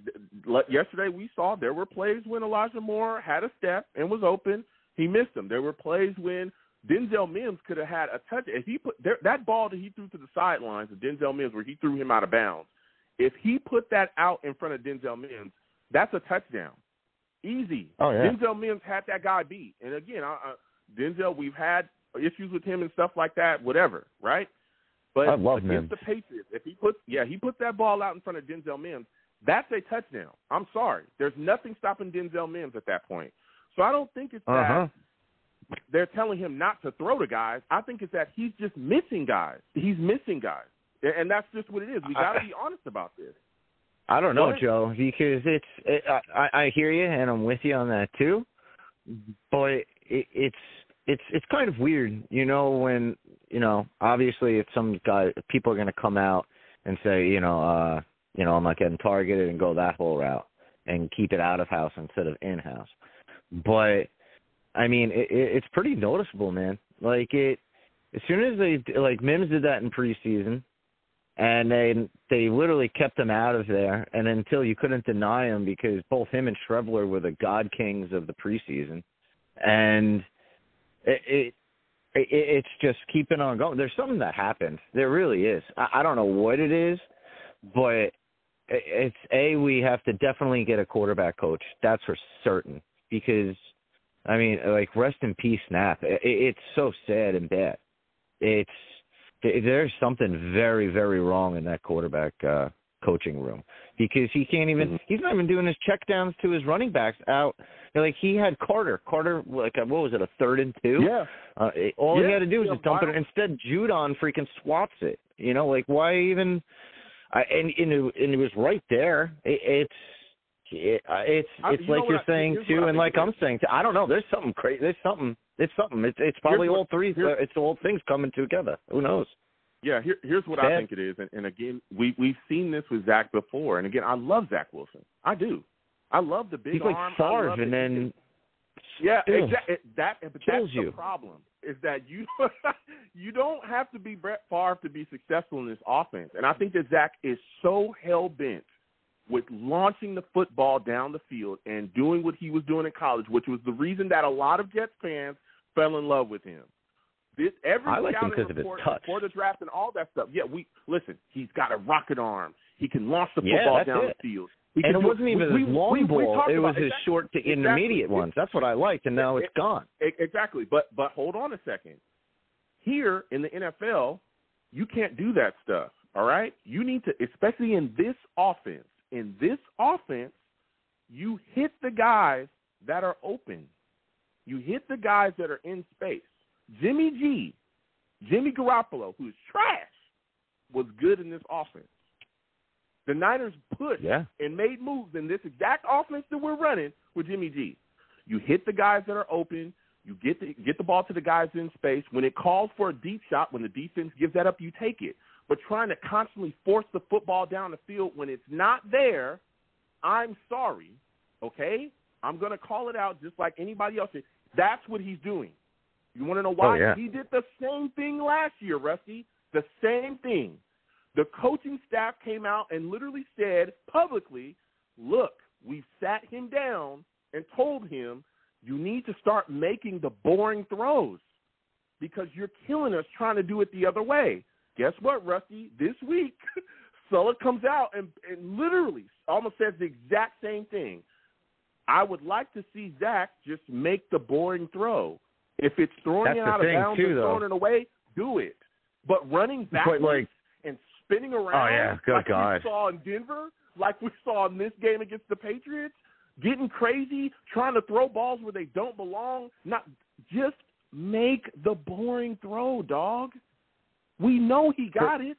yesterday we saw there were plays when Elijah Moore had a step and was open. He missed them. There were plays when Denzel Mims could have had a touch. If he put that ball that he threw to the sidelines of Denzel Mims, where he threw him out of bounds, if he put that out in front of Denzel Mims, that's a touchdown. Easy. Oh, yeah. Denzel Mims had that guy beat. And again, Denzel, we've had issues with him and stuff like that, whatever, right? But I love against Mims. the Patriots, if he put that ball out in front of Denzel Mims, that's a touchdown. I'm sorry. There's nothing stopping Denzel Mims at that point. So I don't think it's that they're telling him not to throw to guys. I think it's that he's just missing guys. He's missing guys. And that's just what it is. We got to be honest about this. I don't know, Joe, because I hear you, and I'm with you on that too. But it's kind of weird, when obviously if some guy, people are going to come out and say, I'm not getting targeted and go that whole route and keep it out of house instead of in house. But I mean, it's pretty noticeable, man. Like as soon as Mims did that in preseason. And they literally kept him out of there, and until you couldn't deny him, because both him and Shrevler were the God Kings of the preseason, and it's just keeping on going. There's something that happened. There really is. I don't know what it is, but we have to definitely get a quarterback coach. That's for certain, because rest in peace, Snap. It's so sad and bad. There's something very, very wrong in that quarterback coaching room, because he can't even he's not even doing his checkdowns to his running backs out. He had Carter, what was it, a 3rd and 2? Yeah. All he had to do was just dump it. Instead, Judon freaking swats it. Why even? And it was right there. It's like you're saying too, and like I'm saying too. I don't know. There's something crazy. There's something. It's something. It's probably all three. It's all things coming together. Who knows? Yeah. Here's what I think it is. And again, we've seen this with Zach before. And again, I love Zach Wilson. I do. I love the big arm. He's like Favre, and then exactly. That's you. the problem. is that you don't have to be Brett Favre to be successful in this offense. And I think that Zach is so hell-bent with launching the football down the field and doing what he was doing in college, which was the reason that a lot of Jets fans fell in love with him. I like him because of his touch. Before the draft and all that stuff. Yeah, listen, he's got a rocket arm. He can launch the football down the field. And it wasn't even his long ball. It was his short to intermediate ones. That's what I liked, and now it's gone. Exactly. But hold on a second. Here in the NFL, you can't do that stuff, all right? You need to, especially in this offense, you hit the guys that are open. You hit the guys that are in space. Jimmy Garoppolo, who's trash, was good in this offense. The Niners pushed and made moves in this exact offense that we're running with Jimmy G. You hit the guys that are open. You get the ball to the guys in space. When it calls for a deep shot, when the defense gives that up, you take it. But trying to constantly force the football down the field when it's not there, I'm sorry, okay? I'm going to call it out just like anybody else. That's what he's doing. You want to know why? Oh, yeah. He did the same thing last year, Rusty. The same thing. The coaching staff came out and literally said publicly, look, we've sat him down and told him you need to start making the boring throws because you're killing us trying to do it the other way. Guess what, Rusty? This week, Sulla comes out and literally almost says the exact same thing. I would like to see Zach just make the boring throw. If it's throwing it out of bounds and throwing it away, do it. But running backwards and spinning around we saw in Denver, like we saw in this game against the Patriots, getting crazy, trying to throw balls where they don't belong, just make the boring throw, dog. We know he got it.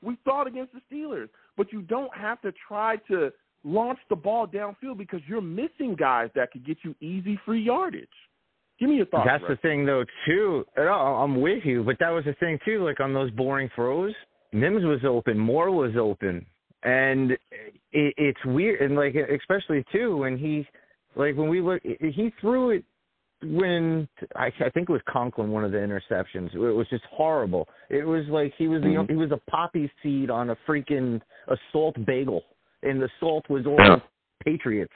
We saw it against the Steelers. But you don't have to try to launch the ball downfield because you're missing guys that could get you easy free yardage. Give me your thoughts. That's the thing, though, too. I'm with you, but that was the thing, too. Like on those boring throws, Mims was open, Moore was open, and it's weird. And like, especially too, when he threw it when I think it was Conklin, one of the interceptions. It was just horrible. It was like he was he was a poppy seed on a freaking salt bagel, and the salt was all Patriots.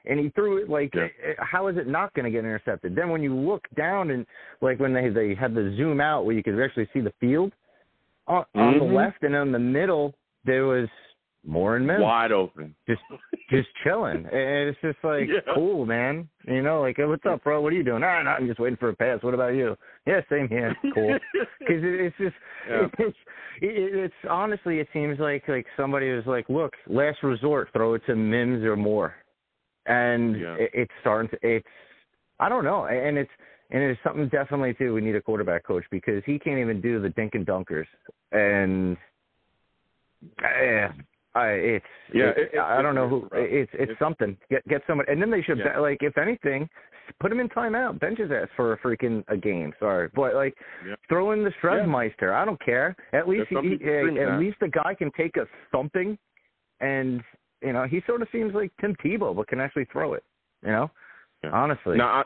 And he threw it like, how is it not going to get intercepted? Then when you look down and like when they had the zoom out where you could actually see the field, on the left and in the middle, there was Moore and Mims. Wide open. Just chilling. And it's just like, cool, man. You know, like, hey, what's up, bro? What are you doing? No, I'm just waiting for a pass. What about you? Yeah, same here. Cool. Because it's just, it's honestly, it seems like somebody was like, look, last resort, throw it to Mims or Moore. And it's starting to, I don't know. And it's something definitely, too, we need a quarterback coach because he can't even do the dink and dunkers. And I don't know who, it's something. Get somebody. And then they should, like, if anything, put him in timeout, bench his ass for a game. Sorry. But, like, throw in the Strezmeister. I don't care. At least at least the guy can take a thumping and, you know, he sort of seems like Tim Tebow, but can actually throw it, you know, honestly. Now,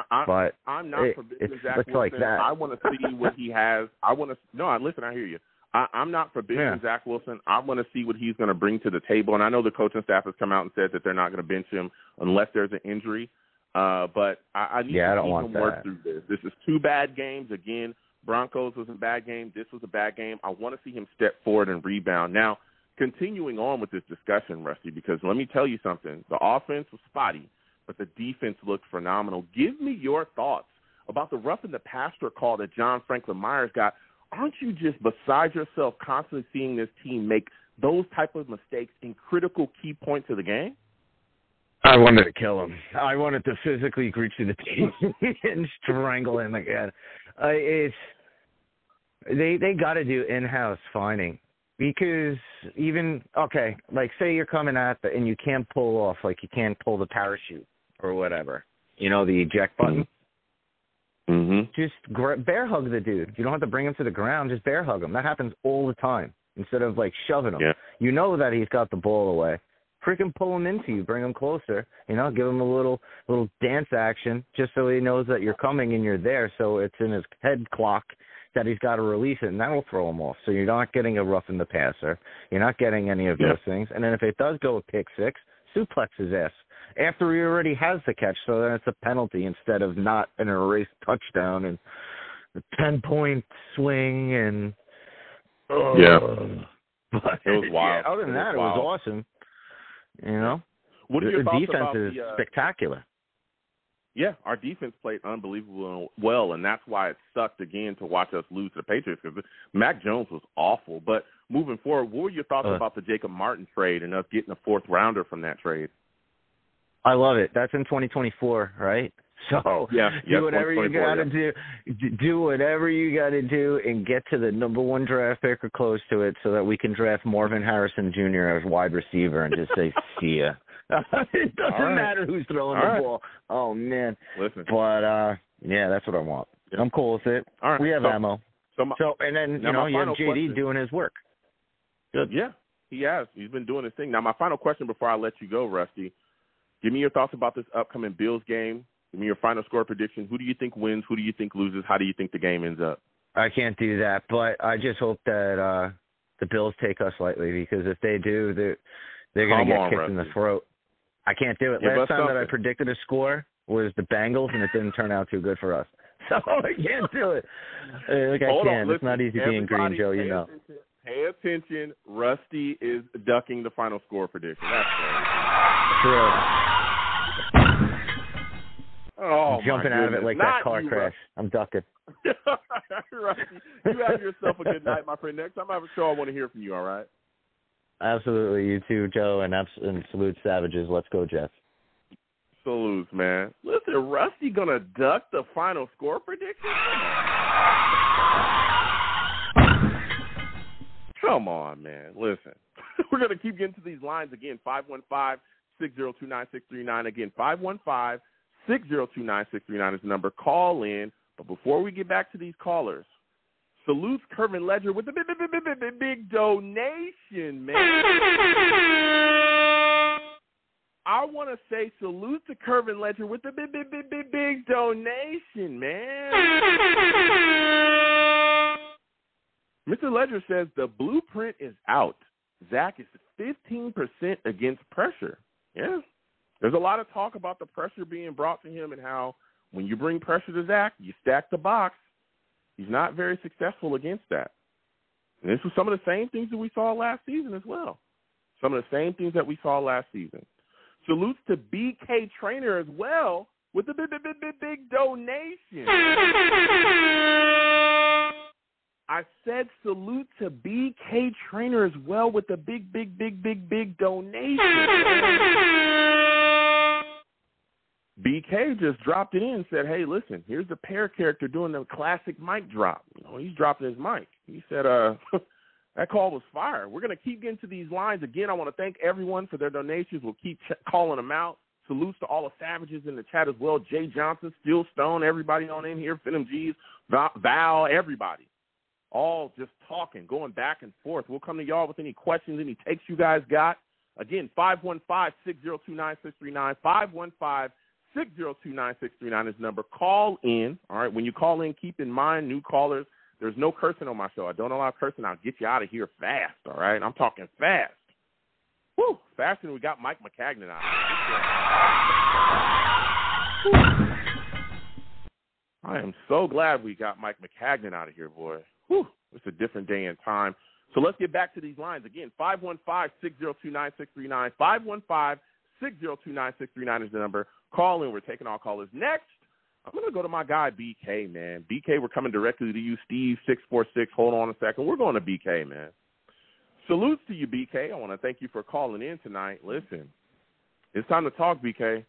I'm not forbidding Zach Wilson. Like that. I want to see what he has. Listen, I hear you. I'm not forbidding Zach Wilson. I want to see what he's going to bring to the table. And I know the coaching staff has come out and said that they're not going to bench him unless there's an injury. But I need to see him work through this. This is 2 bad games. Again, Broncos was a bad game. This was a bad game. I want to see him step forward and rebound. Now, continuing on with this discussion, Rusty, because let me tell you something. The offense was spotty, but the defense looked phenomenal. Give me your thoughts about the roughing the passer call that John Franklin Myers got. Aren't you just beside yourself constantly seeing this team make those type of mistakes in critical key points of the game? I wanted to kill him. I wanted to physically reach to the team and strangle him again. They got to do in-house finding. Because like say you're coming at and you can't pull off, like you can't pull the parachute or whatever, you know, the eject button. Just bear hug the dude. You don't have to bring him to the ground. Just bear hug him. That happens all the time instead of like shoving him. You know that he's got the ball away. freaking pull him into you, bring him closer, give him a little dance action just so he knows that you're coming and you're there, so it's in his head clock that he's got to release it, and that will throw him off. So you're not getting a roughing the passer. You're not getting any of those things. And then if it does go a pick six, suplex his ass after he already has the catch, so then it's a penalty instead of not an erased touchdown and a 10-point swing and But, it was wild. Other than that, it was awesome. What are your thoughts defense about is spectacular. Yeah, our defense played unbelievably well, and that's why it sucked again to watch us lose to the Patriots, because Mac Jones was awful. But moving forward, what were your thoughts about the Jacob Martin trade and us getting a fourth rounder from that trade? I love it. That's in 2024, right? So do whatever you got to do. Do whatever you got to do and get to the number one draft pick or close to it so that we can draft Marvin Harrison Jr. as wide receiver and just say, see ya. It doesn't matter who's throwing the ball. Oh, man. Listen. But, that's what I want. Yeah. I'm cool with it. All right. We have ammo. And then, you have JD question, doing his work. Good. Yeah, he has. He's been doing his thing. Now, my final question before I let you go, Rusty, give me your thoughts about this upcoming Bills game. Give me your final score prediction. Who do you think wins? Who do you think loses? How do you think the game ends up? I can't do that, but I just hope that the Bills take us lightly, because if they do, they're going to get kicked in the throat. I can't do it. Last time that I predicted a score was the Bengals, and it didn't turn out too good for us. So I can't do it. I can't. It's not easy being green, Joe, you know. Pay attention. Rusty is ducking the final score prediction. That's true. Oh, I'm jumping out of it like that car crash. I'm ducking. Rusty, you have yourself a good night, my friend. Next time I have a show, I want to hear from you, all right? Absolutely. You too, Joe, and salute Savages. Let's go, Jets. Salutes, man. Listen, Rusty going to duck the final score prediction? Come on, man. Listen, we're going to keep getting to these lines again. 515-602-9639. Again, 515-602-9639 is the number. Call in. But before we get back to these callers, salutes Kervin Ledger with the big donation, man. I want to say salute to Kervin Ledger with the big donation, man. Mr. Ledger says the blueprint is out. Zach is 15% against pressure. Yeah. There's a lot of talk about the pressure being brought to him and how when you bring pressure to Zach, you stack the box. He's not very successful against that. And this was some of the same things that we saw last season as well. Some of the same things that we saw last season. Salutes to BK Trainer as well with the big donation. I said salute to BK Trainer as well with the big donation. BK just dropped it in and said, hey, listen, here's the pair character doing the classic mic drop. He's dropping his mic. He said, that call was fire. We're going to keep getting to these lines. Again, I want to thank everyone for their donations. We'll keep calling them out. Salutes to all the Savages in the chat as well. Jay Johnson, Steel Stone, everybody on in here, Phantom G's, Val, everybody. All just talking, going back and forth. We'll come to y'all with any questions, any takes you guys got. Again, 515-602-9639, 515-602-9639 is the number. Call in. All right, when you call in, keep in mind, new callers, there's no cursing on my show. I don't allow cursing. I'll get you out of here fast, all right? I'm talking fast. Woo, faster than we got Mike McCagnon out of here. I am so glad we got Mike McCagnon out of here, boy. Whew, it's a different day and time. So let's get back to these lines. Again, 515-602-9639. 515-602-9639 is the number. Call in. We're taking all callers. Next, I'm going to go to my guy, BK, man. BK, we're coming directly to you. Steve, 646. Hold on a second. We're going to BK, man. Salutes to you, BK. I want to thank you for calling in tonight. Listen, it's time to talk, BK.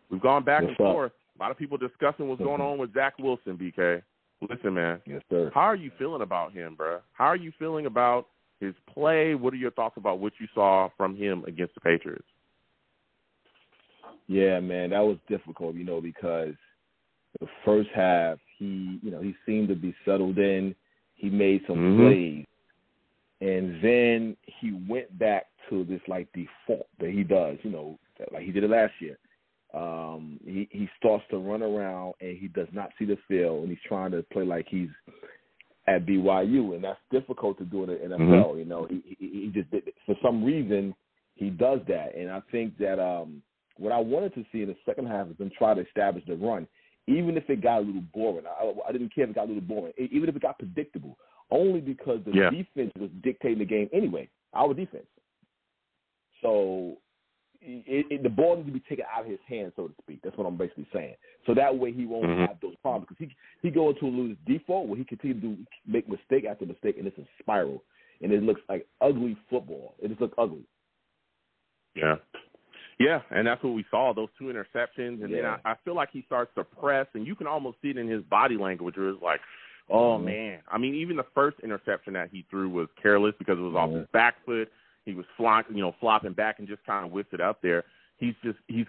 We've gone back and forth. A lot of people discussing what's going on with Zach Wilson, BK. Listen, man. Yes, sir. How are you feeling about him, bro? How are you feeling about his play? What are your thoughts about what you saw from him against the Patriots? Yeah, man, that was difficult, because the first half, he seemed to be settled in. He made some plays. and then he went back to this like default that he does, like he did it last year. He starts to run around and he does not see the field, and he's trying to play like he's at BYU, and that's difficult to do in the NFL. He just for some reason he does that, and I think that what I wanted to see in the second half is them try to establish the run, even if it got a little boring. I didn't care if it got a little boring, even if it got predictable, only because the defense was dictating the game anyway, our defense. So the ball needs to be taken out of his hands, so to speak. That's what I'm basically saying. So that way he won't have those problems, because he go into a loose default where he continue to make mistake after mistake, and it's a spiral, and it looks like ugly football. It just looks ugly. Yeah, and that's what we saw, those 2 interceptions. And then I feel like he starts to press, and you can almost see it in his body language where it's like, oh, man. I mean, even the first interception that he threw was careless because it was off his back foot. He was flopping back and just kind of whipped it up there. He's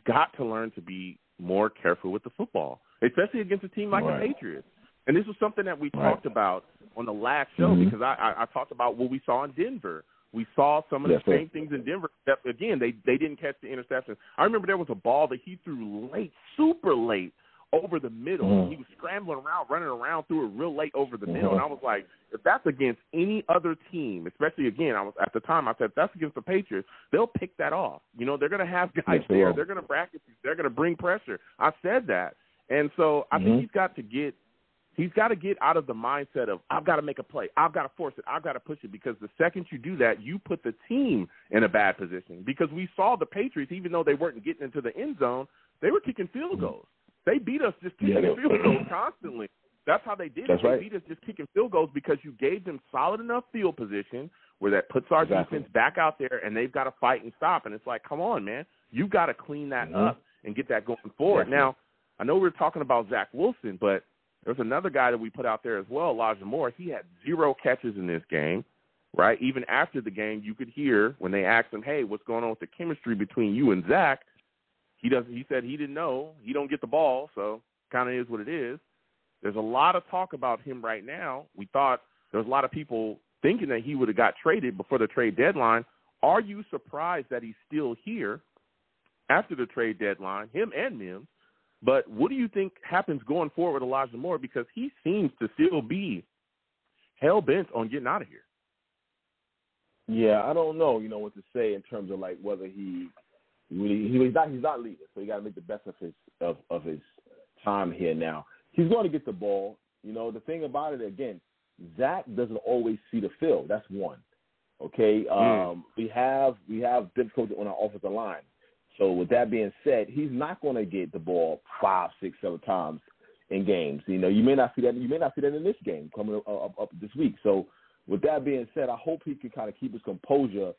got to learn to be more careful with the football, especially against a team like the Patriots. And this was something that we talked about on the last show because I talked about what we saw in Denver. We saw some of the same things in Denver. Except, again, they didn't catch the interception. I remember there was a ball that he threw late, super late, over the middle. He was scrambling around, running around, threw it real late over the middle. And I was like, if that's against any other team, especially, again, at the time I said, if that's against the Patriots, they'll pick that off. They're going to have guys there. They're going to bracket you. They're going to bring pressure. I said that. And so I think he's got to get out of the mindset of, I've got to make a play. I've got to force it. I've got to push it, because the second you do that, you put the team in a bad position, because we saw the Patriots, even though they weren't getting into the end zone, they were kicking field goals. They beat us just kicking field goals constantly. That's how they did it. They beat us just kicking field goals because you gave them solid enough field position where that puts our defense back out there, and they've got to fight and stop. And it's like, come on, man. You've got to clean that up and get that going forward. Now, I know we were talking about Zach Wilson, but there's another guy that we put out there as well, Elijah Moore. He had 0 catches in this game, right? Even after the game, you could hear when they asked him, hey, what's going on with the chemistry between you and Zach? He said he didn't know. He don't get the ball, so kind of is what it is. There's a lot of talk about him right now. We thought there was a lot of people thinking that he would have got traded before the trade deadline. Are you surprised that he's still here after the trade deadline, him and Mims? But what do you think happens going forward with Elijah Moore? Because he seems to still be hell-bent on getting out of here. Yeah, I don't know, what to say in terms of, like, whether he's not leaving, so you got to make the best of his time here now. He's going to get the ball. The thing about it, again, Zach doesn't always see the field. That's one. Okay, we have difficulty on our offensive line. So with that being said, he's not going to get the ball 5, 6, 7 times in games. You may not see that. You may not see that in this game coming up this week. So with that being said, I hope he can kind of keep his composure.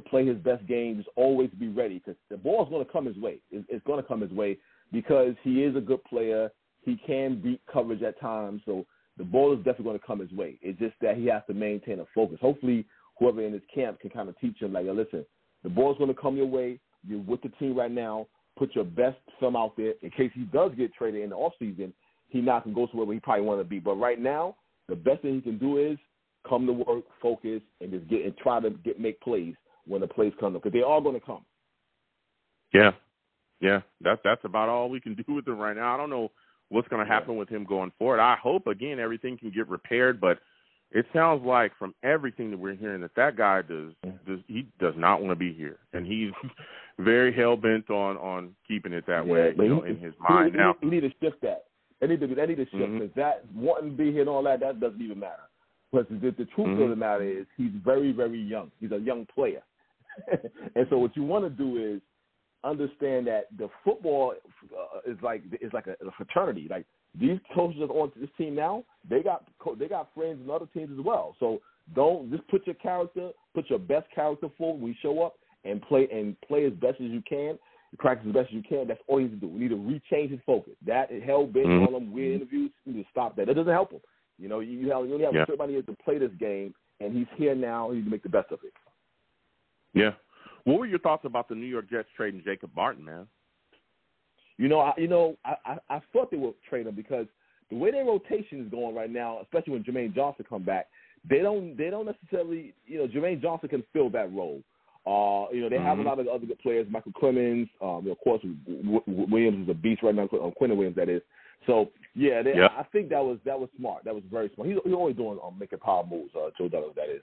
Play his best games, always be ready, because the ball's going to come his way. It's going to come his way because he is a good player. He can beat coverage at times, so the ball is definitely going to come his way. It's just that he has to maintain a focus. Hopefully, whoever in his camp can kind of teach him, like, listen, the ball's going to come your way. You're with the team right now. Put your best film out there in case he does get traded in the offseason. He now can go somewhere where he probably want to be. But right now, the best thing he can do is come to work, focus, and just try to make plays when the plays come, because they are going to come. Yeah, that's about all we can do with him right now. I don't know what's going to happen with him going forward. I hope, again, everything can get repaired, but it sounds like from everything that we're hearing that guy does not want to be here, and he's very hell-bent on keeping it that way in his mind. He need to shift that. They need to shift, because that wanting to be here and all that doesn't even matter. But the truth of the matter is he's very, very young. He's a young player. And so what you want to do is understand that the football is like a fraternity. Like, these coaches on this team now, they got friends in other teams as well. So don't just put your best character forward when you show up and play as best as you can, practice as best as you can. That's all you need to do. We need to rechange his focus. That is hell-bent on them weird interviews. We need to stop that. That doesn't help him. You only have a certain amount of years to play this game, and he's here now. He needs to make the best of it. Yeah. What were your thoughts about the New York Jets trading Jacob Martin, man? I thought they would trade him because the way their rotation is going right now, especially when Jermaine Johnson come back, they don't necessarily, Jermaine Johnson can fill that role. They have a lot of other good players, Michael Clemens, of course, Williams is a beast right now, Quentin Williams, that is. So, I think that was smart. That was very smart. He's always doing making power moves, Joe Douglas, that is.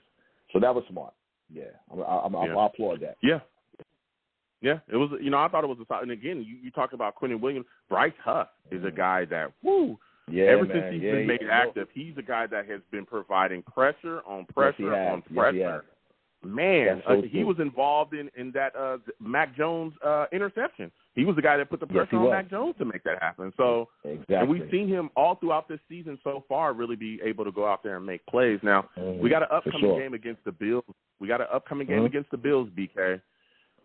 So that was smart. Yeah, I applaud that. Yeah. Yeah, it was. I thought it was a. And again, you talk about Quentin Williams. Bryce Huff is a guy that, ever since he's been made active, he's a guy that has been providing pressure on pressure on pressure. Man, he was involved in that Mac Jones interception. He was the guy that put the pressure on Mac Jones to make that happen. So, and we've seen him all throughout this season so far really be able to go out there and make plays. Now, we got an upcoming game against the Bills. Against the Bills, BK.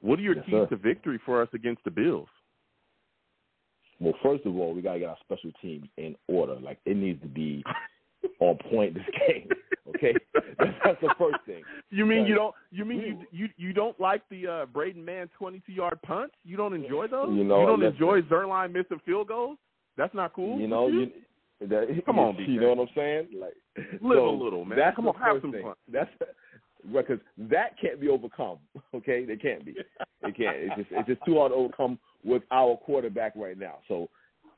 What are your keys to victory for us against the Bills? Well, first of all, we got to get our special teams in order. Like, it needs to be on point this game. Okay, that's the first thing. You mean you don't like the Braden Mann 22-yard punts? You don't enjoy those? You don't enjoy Zerline missing field goals? That's not cool. Come on, BK. You know what I'm saying? Like, live a little, man. That's Come on, have some fun. That's because that can't be overcome. Okay, they can't be. It can't. It's just too hard to overcome with our quarterback right now. So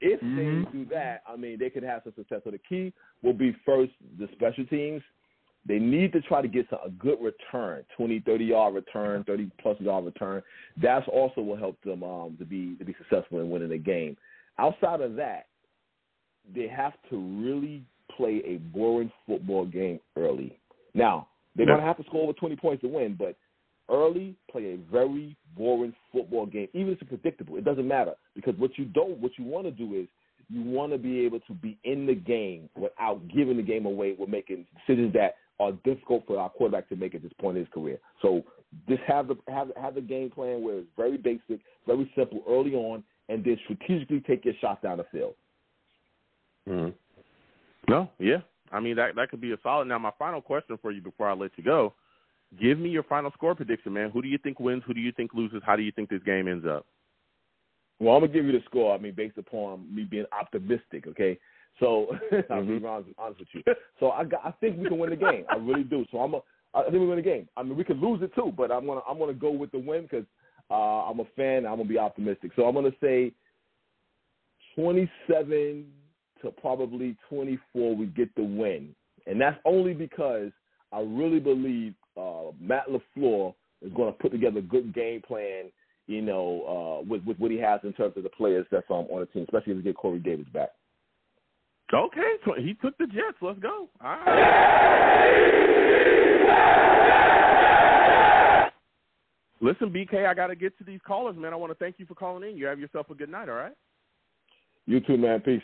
if they do that, they could have some success. So the key will be first the special teams. They need to try to get a good return, 20, 30-yard return, 30-plus yard return. That's also will help them to be successful in winning the game. Outside of that, they have to really play a boring football game early. Now, they're going to have to score over 20 points to win, but early, play a very boring football game, even if it's predictable. It doesn't matter, because what you want to do is you want to be able to be in the game without giving the game away. We're making decisions that are difficult for our quarterback to make at this point in his career. So just have the game plan where it's very basic, very simple early on, and then strategically take your shots down the field. No, yeah. That could be a solid. Now, my final question for you before I let you go, give me your final score prediction, man. Who do you think wins? Who do you think loses? How do you think this game ends up? Well, I'm going to give you the score, based upon me being optimistic, okay? So I'll be honest with you. So I think we can win the game. I really do. So I think we win the game. We could lose it too, but I'm gonna go with the win because I'm a fan. I'm gonna be optimistic. So I'm gonna say 27 to probably 24. We get the win, and that's only because I really believe Matt LaFleur is going to put together a good game plan. With what he has in terms of the players that's on the team, especially if we get Corey Davis back. Okay, so he took the Jets. Let's go. All right. Listen, BK, I got to get to these callers, man. I want to thank you for calling in. You have yourself a good night, all right? You too, man. Peace.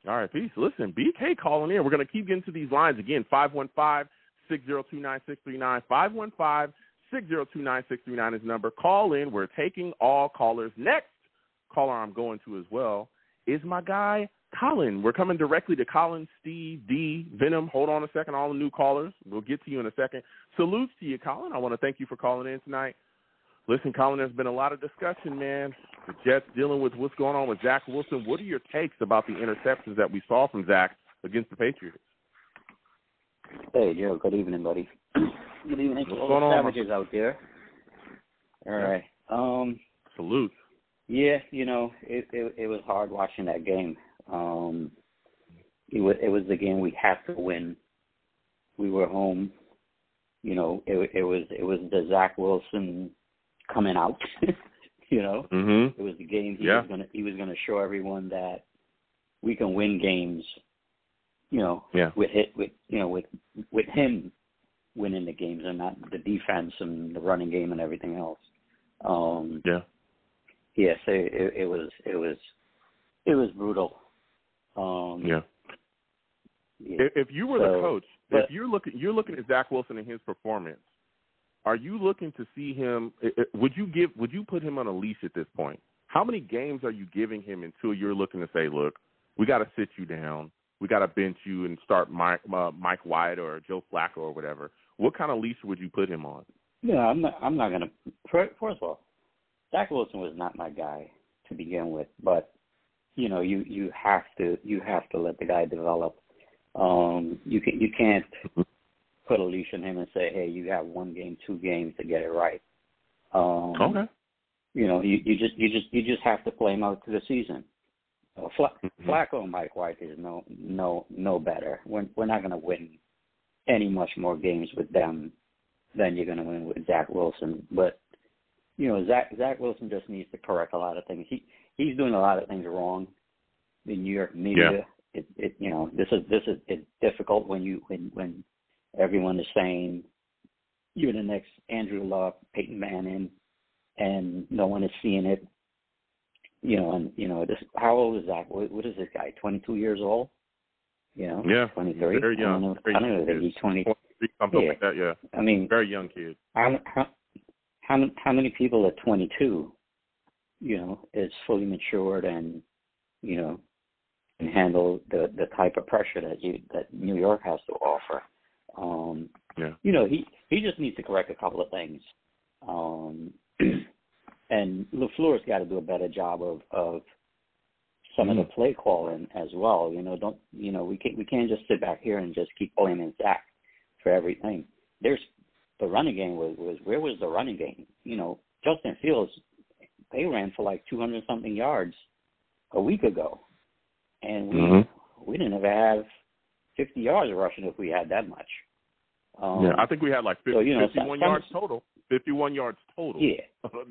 All right, peace. Listen, BK calling in. We're going to keep getting to these lines again. 515-602-9639. 515-602-9639 is the number. Call in. We're taking all callers. Next caller I'm going to as well is my guy, Colin. We're coming directly to Colin, Steve, D, Venom. Hold on a second, all the new callers. We'll get to you in a second. Salutes to you, Colin. I want to thank you for calling in tonight. Listen, Colin, there's been a lot of discussion, man. The Jets dealing with what's going on with Zach Wilson. What are your takes about the interceptions that we saw from Zach against the Patriots? Hey, Joe. Good evening, buddy. Good evening to all the savages out there. All right. Salute. Yeah, it was hard watching that game. It was the game we had to win. We were home. It was the Zach Wilson coming out. It was the game he was gonna show everyone that we can win games. With him winning the games and not the defense and the running game and everything else. Yes, it was brutal. If you were the coach, if you're looking at Zach Wilson and his performance, are you looking to see him? Would you put him on a leash at this point? How many games are you giving him until you're looking to say, look, we got to sit you down, we got to bench you and start Mike White or Joe Flacco or whatever? What kind of leash would you put him on? Yeah, I'm not gonna. First of all, Zach Wilson was not my guy to begin with, but you have to let the guy develop. You can't put a leash on him and say, hey, you have 1 game, 2 games to get it right. Okay. You know, you just have to play him out to the season. Flacco and Mike White is no better. We're not going to win any much more games with them than you're going to win with Zach Wilson. But you know, Zach Wilson just needs to correct a lot of things. He's doing a lot of things wrong. The New York media, it you know, this is it's difficult when everyone is saying you're the next Andrew Luck, Peyton Manning, and no one is seeing it. You know, and you know, how old is Zach? What is this guy? 22 years old? You know, 23. Very young. I don't know if he's 20. Something like that. Yeah. I mean, very young kid. How many people at 22, you know, is fully matured and, you know, can handle the type of pressure that New York has to offer? You know, he just needs to correct a couple of things. And LaFleur's got to do a better job of some of the play calling as well. You know, we can't just sit back here and just keep blaming Zach for everything. The running game was where was the running game? You know, Justin Fields, they ran for like 200-something yards a week ago, and we didn't ever have 50 yards rushing if we had that much. I think we had like 51 yards total. 51 yards total. Yeah.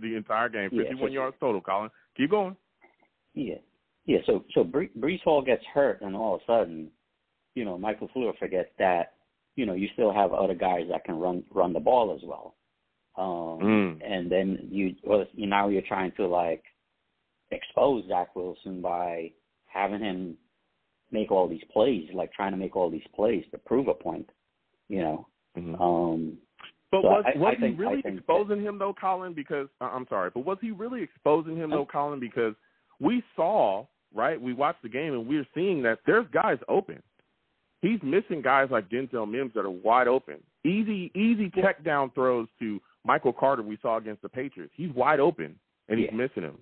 The entire game. 51 yards total, Colin. Keep going. Yeah. Yeah. So Breece Hall gets hurt, and all of a sudden, you know, Michael LaFleur forgets that, you know, you still have other guys that can run the ball as well. And then now you're trying to like expose Zach Wilson by having him make all these plays, like trying to make all these plays to prove a point, you know. But was he really exposing him though, Colin? Because I'm sorry, but was he really exposing him though, Colin? Because we saw, right? We watched the game and we're seeing that there's guys open. He's missing guys like Denzel Mims that are wide open. Easy check down throws to Michael Carter we saw against the Patriots. He's wide open and he's missing him.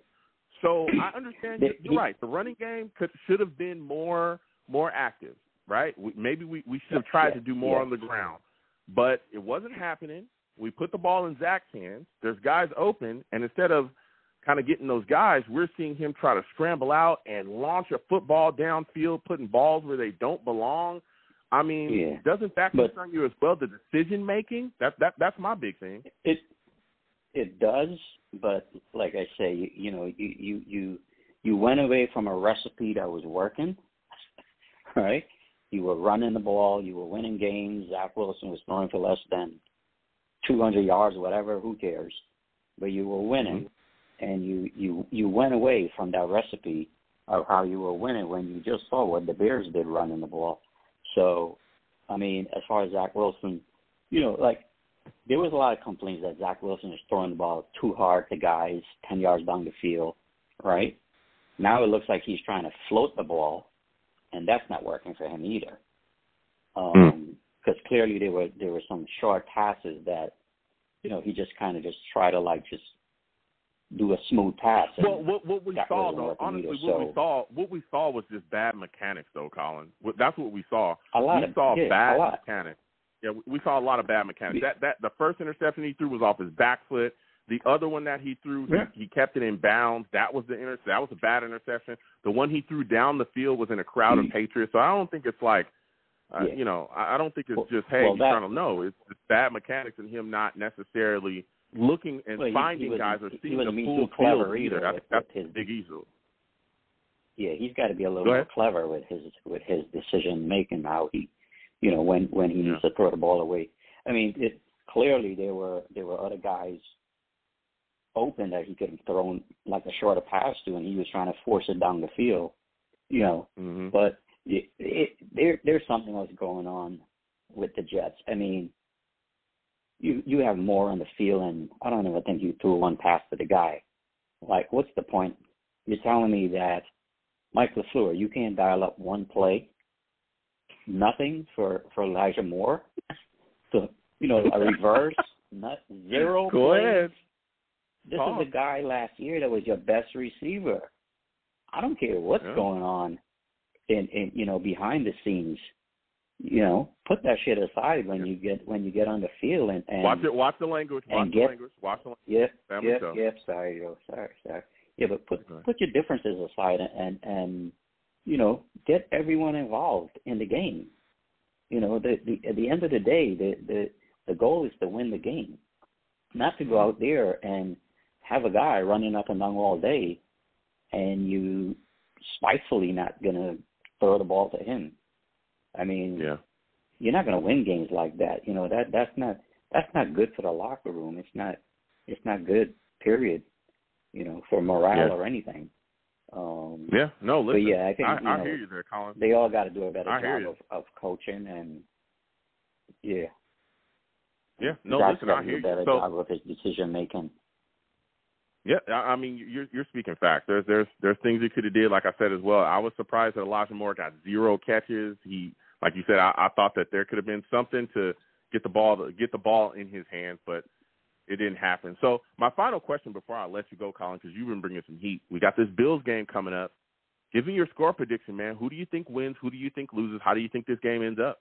So I understand you're right. The running game should have been more active, right? Maybe we should have tried to do more on the ground. But it wasn't happening. We put the ball in Zach's hands. There's guys open, and instead of kind of getting those guys, we're seeing him try to scramble out and launch a football downfield, putting balls where they don't belong. I mean, doesn't that concern you as well, the decision-making? That's my big thing. It does, but like I say, you know, you went away from a recipe that was working, right? You were running the ball. You were winning games. Zach Wilson was throwing for less than 200 yards, whatever. Who cares? But you were winning, and you went away from that recipe of how you were winning when you just saw what the Bears did running the ball. So, I mean, as far as Zach Wilson, you know, like there was a lot of complaints that Zach Wilson is throwing the ball too hard to guys 10 yards down the field, right? Now it looks like he's trying to float the ball. And that's not working for him either, because clearly there were some short passes that, you know, he just kind of just tried to like just do a smooth pass. Well, what we saw though, honestly, what we saw was just bad mechanics though, Colin. That's what we saw. We saw bad mechanics. Yeah, we saw a lot of bad mechanics. That the first interception he threw was off his back foot. The other one that he threw, he kept it in bounds. That was that was a bad interception. The one he threw down the field was in a crowd of Patriots. So I don't think it's like, you know, I don't think it's just, hey, he's trying to know. It's bad mechanics and him not necessarily looking and finding guys or seeing the full field either. I think that's his big issue. Yeah, he's got to be a little more clever with his decision making. How he, you know, when he needs to throw the ball away. I mean, clearly there were other guys open that he could have thrown like a shorter pass to, and he was trying to force it down the field, you know. But there's something else going on with the Jets. I mean, you have more on the field, and I don't even think you threw one pass to the guy. Like, what's the point? You're telling me that Mike LaFleur, you can't dial up one play, nothing for Elijah Moore, so you know a reverse, zero. Go plays. Ahead. This is a guy last year that was your best receiver. I don't care what's going on in you know, behind the scenes. put that shit aside when you get on the field and watch the language. Watch the language. Yep. Sorry, Joe. Sorry. Yeah, but put your differences aside and get everyone involved in the game. At the end of the day, the goal is to win the game, not to go out there and have a guy running up and down all day, and you spitefully not gonna throw the ball to him. I mean, you're not gonna win games like that. That's not good for the locker room. It's not good. Period. For morale or anything. No, listen. But yeah, I think I hear you there, Colin. They all got to do a better job of coaching and listen, I hear you. Better job of his decision making. Yeah, I mean, you're speaking facts. There's things he could have did, like I said as well. I was surprised that Elijah Moore got 0 catches. He, like you said, I thought that there could have been something to get the ball in his hands, but it didn't happen. So my final question before I let you go, Colin, because you've been bringing some heat. We got this Bills game coming up. Give me your score prediction, man. Who do you think wins? Who do you think loses? How do you think this game ends up?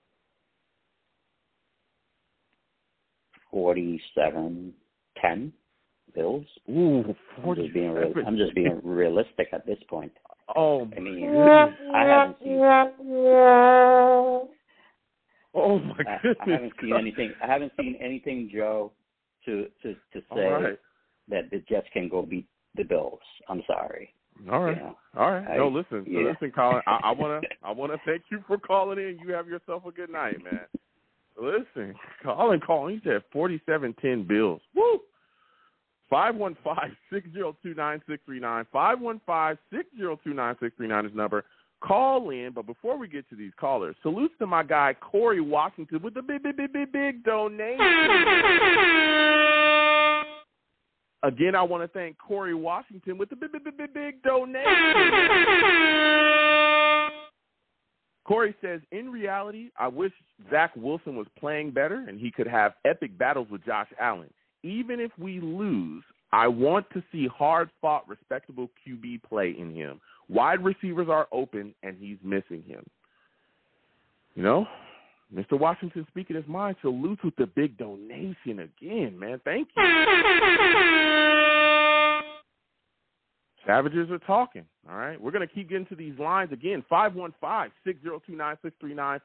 47-10. Bills. Ooh, I'm just being realistic at this point. Oh, I mean, I haven't seen. Oh my goodness! I haven't seen anything, Joe, to say that the Jets can go beat the Bills. I'm sorry. All right. All right. Listen. So listen, Colin. I wanna thank you for calling in. You have yourself a good night, man. Listen, Colin. He said 47-10 Bills. Woo. 515-602-9639. 515-602-9639 is number. Call in, but before we get to these callers, salutes to my guy Corey Washington with the big donation. Again, I want to thank Corey Washington with the big donation. Corey says, in reality, I wish Zach Wilson was playing better and he could have epic battles with Josh Allen. Even if we lose, I want to see hard-fought, respectable QB play in him. Wide receivers are open, and he's missing him. Mr. Washington speaking his mind, salutes with the big donation again, man. Thank you. Savages are talking, all right? We're going to keep getting to these lines again. 515-602-9639.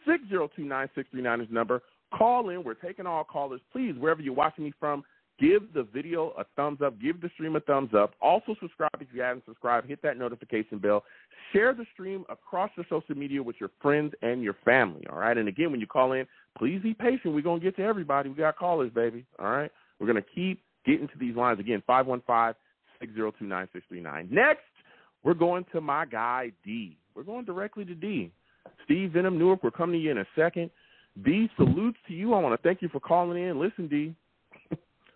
515-602-9639 is the number. Call in. We're taking all callers. Please, wherever you're watching me from, give the video a thumbs up. Give the stream a thumbs up. Also, subscribe if you haven't subscribed. Hit that notification bell. Share the stream across your social media with your friends and your family, all right? And, again, when you call in, please be patient. We're going to get to everybody. We got callers, baby, all right? We're going to keep getting to these lines. Again, 515-602-9639. Next, we're going to my guy, D. We're going directly to D. Steve Venom Newark, we're coming to you in a second. D, salutes to you. I want to thank you for calling in. Listen, D,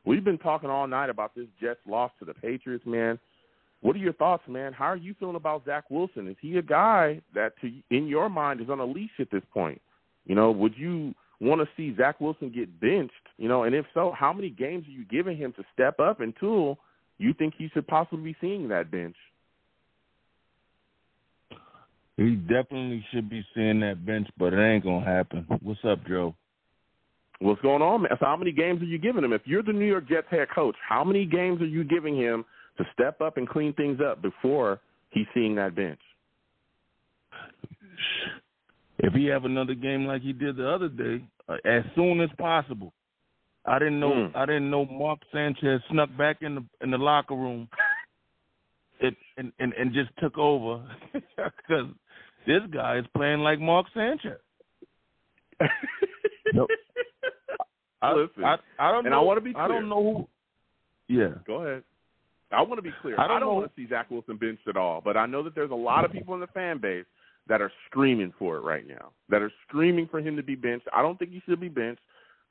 we've been talking all night about this Jets loss to the Patriots, man. What are your thoughts, man? How are you feeling about Zach Wilson? Is he a guy that, in your mind, is on a leash at this point? Would you want to see Zach Wilson get benched? And if so, how many games are you giving him to step up until you think he should possibly be seeing that bench? He definitely should be seeing that bench, but it ain't going to happen. What's up, Joe? What's going on, man? So how many games are you giving him? If you're the New York Jets head coach, how many games are you giving him to step up and clean things up before he's seeing that bench? If he have another game like he did the other day, as soon as possible. I didn't know Mark Sanchez snuck back in the locker room and just took over because this guy is playing like Mark Sanchez. Nope. Listen, I don't know. I want to be clear. I don't know who. Yeah. Go ahead. I want to be clear. I don't want to see Zach Wilson benched at all, but I know that there's a lot of people in the fan base that are screaming for it right now, that are screaming for him to be benched. I don't think he should be benched.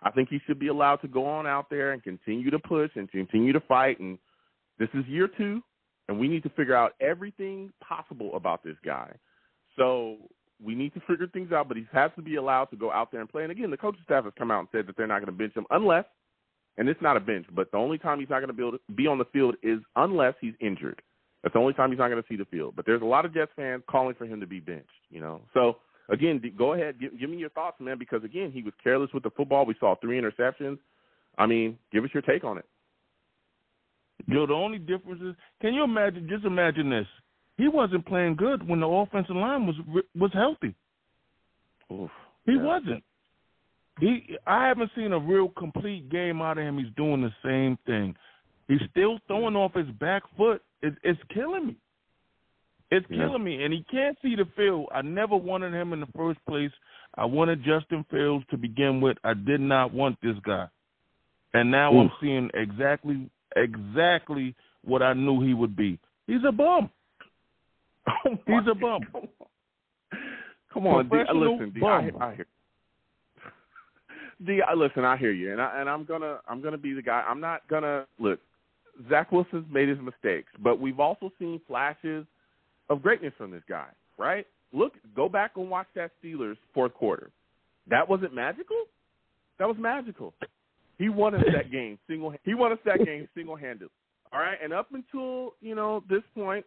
I think he should be allowed to go on out there and continue to push and continue to fight. And this is year 2, and we need to figure out everything possible about this guy. So we need to figure things out, but he has to be allowed to go out there and play. And, again, the coaching staff has come out and said that they're not going to bench him unless, and it's not a bench, but the only time he's not going to be on the field is unless he's injured. That's the only time he's not going to see the field. But there's a lot of Jets fans calling for him to be benched, So, again, go ahead, give me your thoughts, man, because, again, he was careless with the football. We saw 3 interceptions. I mean, give us your take on it. The only difference is, can you imagine, just imagine this. He wasn't playing good when the offensive line was healthy. Oof, he wasn't. I haven't seen a real complete game out of him. He's doing the same thing. He's still throwing off his back foot. It's killing me. It's killing me, and he can't see the field. I never wanted him in the first place. I wanted Justin Fields to begin with. I did not want this guy. And now I'm seeing exactly what I knew he would be. He's a bum. He's a bum. Come on, D. Listen, D. I hear. D. Listen, I hear you, and I'm gonna be the guy. I'm not gonna look. Zach Wilson's made his mistakes, but we've also seen flashes of greatness from this guy, right? Look, go back and watch that Steelers fourth quarter. That wasn't magical. That was magical. He won us that game single-handedly. All right, and up until this point,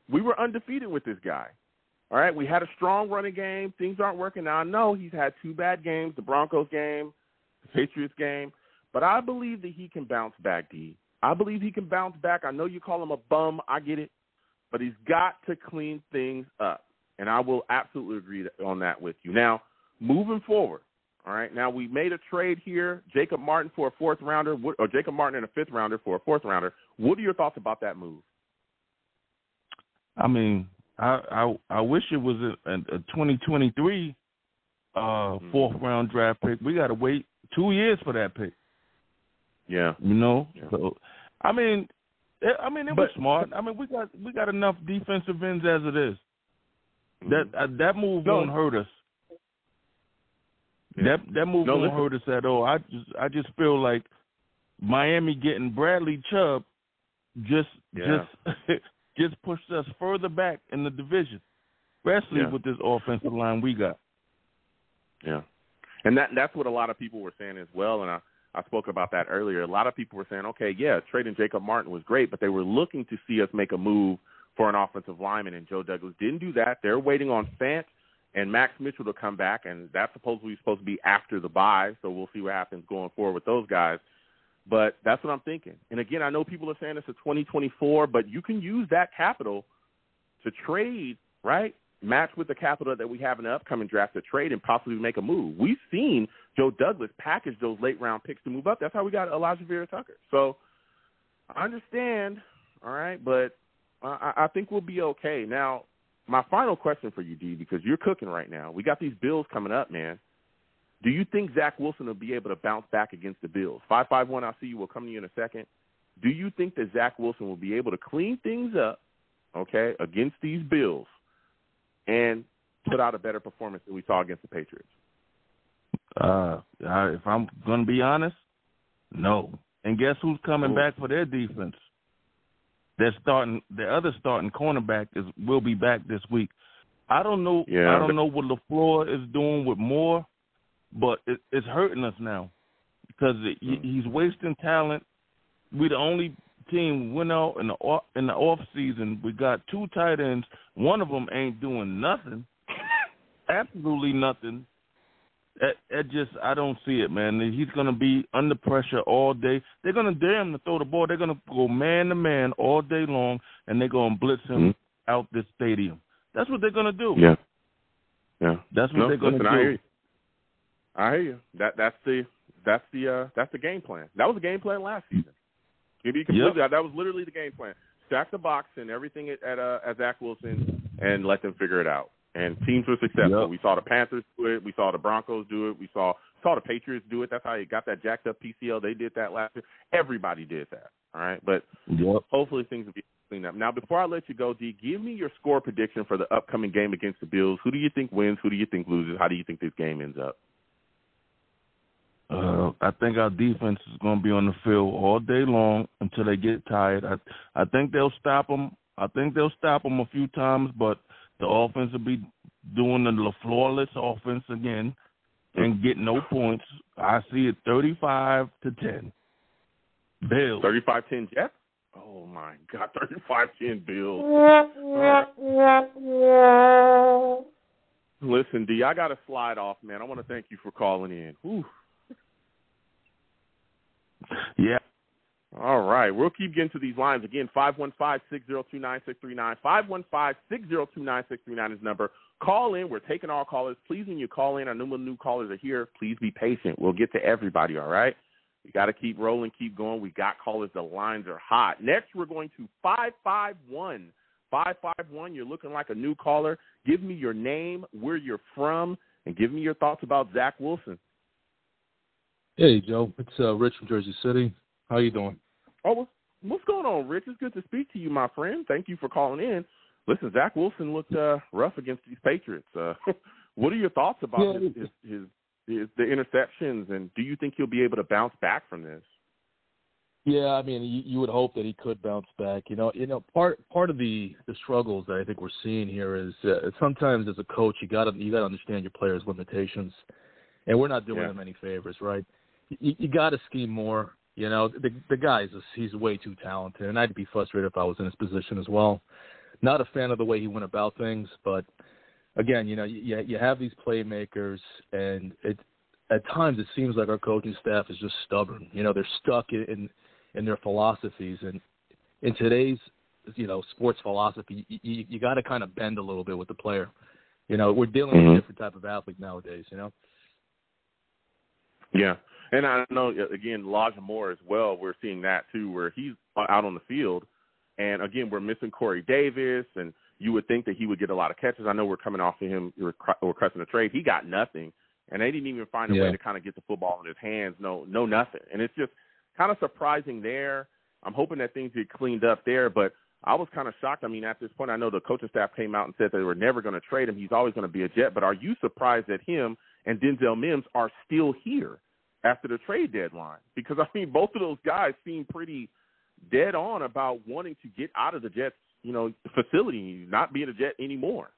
we were undefeated with this guy. All right, we had a strong running game. Things aren't working now. I know he's had 2 bad games, the Broncos game, the Patriots game, but I believe that he can bounce back, D. I believe he can bounce back. I know you call him a bum. I get it. But he's got to clean things up, and I will absolutely agree on that with you. Now, moving forward, all right, now we made a trade here, Jacob Martin for a 4th rounder, or Jacob Martin and a 5th rounder for a 4th rounder. What are your thoughts about that move? I mean, I wish it was a 2023 4th round draft pick. We got to wait 2 years for that pick. Yeah. So, I mean, it was smart. I mean, we got enough defensive ends as it is. That move won't hurt us. Yeah. That move won't hurt us at all. I just feel like Miami getting Bradley Chubb just pushed us further back in the division, especially with this offensive line we got. Yeah, and that's what a lot of people were saying as well, and I spoke about that earlier. A lot of people were saying, okay, trading Jacob Martin was great, but they were looking to see us make a move for an offensive lineman, and Joe Douglas didn't do that. They're waiting on Fant and Max Mitchell to come back, and that's supposed to be after the bye, so we'll see what happens going forward with those guys. But that's what I'm thinking. And, again, I know people are saying it's a 2024, but you can use that capital to trade, right, match with the capital that we have in the upcoming draft to trade and possibly make a move. We've seen Joe Douglas package those late-round picks to move up. That's how we got Elijah Vera-Tucker. So I understand, all right, but I think we'll be okay. Now, my final question for you, D, because you're cooking right now. We got these Bills coming up, man. Do you think Zach Wilson will be able to bounce back against the Bills? 551, I'll see you. We'll come to you in a second. Do you think that Zach Wilson will be able to clean things up, okay, against these Bills and put out a better performance than we saw against the Patriots? If I'm going to be honest, no. And guess who's coming back for their defense? The other starting cornerback will be back this week. I don't know. Yeah, I don't know what LaFleur is doing with Moore, but it's hurting us now because he's wasting talent. We're the only team went out in the off season. We got 2 tight ends. One of them ain't doing nothing, absolutely nothing. I don't see it, man. He's going to be under pressure all day. They're going to dare him to throw the ball. They're going to go man-to-man all day long, and they're going to blitz him out this stadium. That's what they're going to do. Yeah. That's what they're going to do. I hear you. That's the game plan. That was the game plan last season. That was literally the game plan. Stack the box and everything at Zach Wilson and let them figure it out. And teams were successful. Yep. We saw the Panthers do it. We saw the Broncos do it. We saw the Patriots do it. That's how you got that jacked up PCL. They did that last year. Everybody did that. All right, but hopefully things will be cleaned up. Now, before I let you go, D, give me your score prediction for the upcoming game against the Bills. Who do you think wins? Who do you think loses? How do you think this game ends up? I think our defense is going to be on the field all day long until they get tired. I think they'll stop them. I think they'll stop them a few times, but the offense will be doing the LaFleur-less offense again and get no points. I see it 35-10. Bills. 35-10 Jets? Oh, my God, 35-10 Bills. Listen, D, I got to slide off, man. I want to thank you for calling in. Whew. Yeah. All right. We'll keep getting to these lines. Again, 515-602-9639. 515-602-9639 is the number. Call in. We're taking all callers. Please, when you call in, I know when new callers are here, please be patient. We'll get to everybody, all right? We got to keep rolling, keep going. We got callers. The lines are hot. Next, we're going to 551. 551, you're looking like a new caller. Give me your name, where you're from, and give me your thoughts about Zach Wilson. Hey, Joe. It's Rich from Jersey City. How you doing? Oh, what's going on, Rich? It's good to speak to you, my friend. Thank you for calling in. Listen, Zach Wilson looked rough against these Patriots. What are your thoughts about the interceptions, and do you think he'll be able to bounce back from this? Yeah, I mean, you would hope that he could bounce back. You know, part of the struggles that I think we're seeing here is sometimes as a coach you got to understand your players' limitations, and we're not doing them any favors, right? You got to scheme more. You know, the guy he's way too talented, and I'd be frustrated if I was in his position as well. Not a fan of the way he went about things, but again, you know, you have these playmakers, and at times it seems like our coaching staff is just stubborn. You know, they're stuck in their philosophies, and in today's, you know, sports philosophy, you got to kind of bend a little bit with the player. You know, we're dealing with a different type of athlete nowadays, you know? Yeah, and I know, again, Elijah Moore as well, we're seeing that too, where he's out on the field, and again, we're missing Corey Davis, and you would think that he would get a lot of catches. I know we're coming off of him, we're cutting a trade. He got nothing, and they didn't even find a way to kind of get the football in his hands. No nothing, and it's just kind of surprising there. I'm hoping that things get cleaned up there, but I was kind of shocked. I mean, at this point, I know the coaching staff came out and said they were never going to trade him. He's always going to be a Jet, but are you surprised that him and Denzel Mims are still here after the trade deadline? Because, I mean, both of those guys seem pretty dead on about wanting to get out of the Jets, you know, facility, not being a Jet anymore.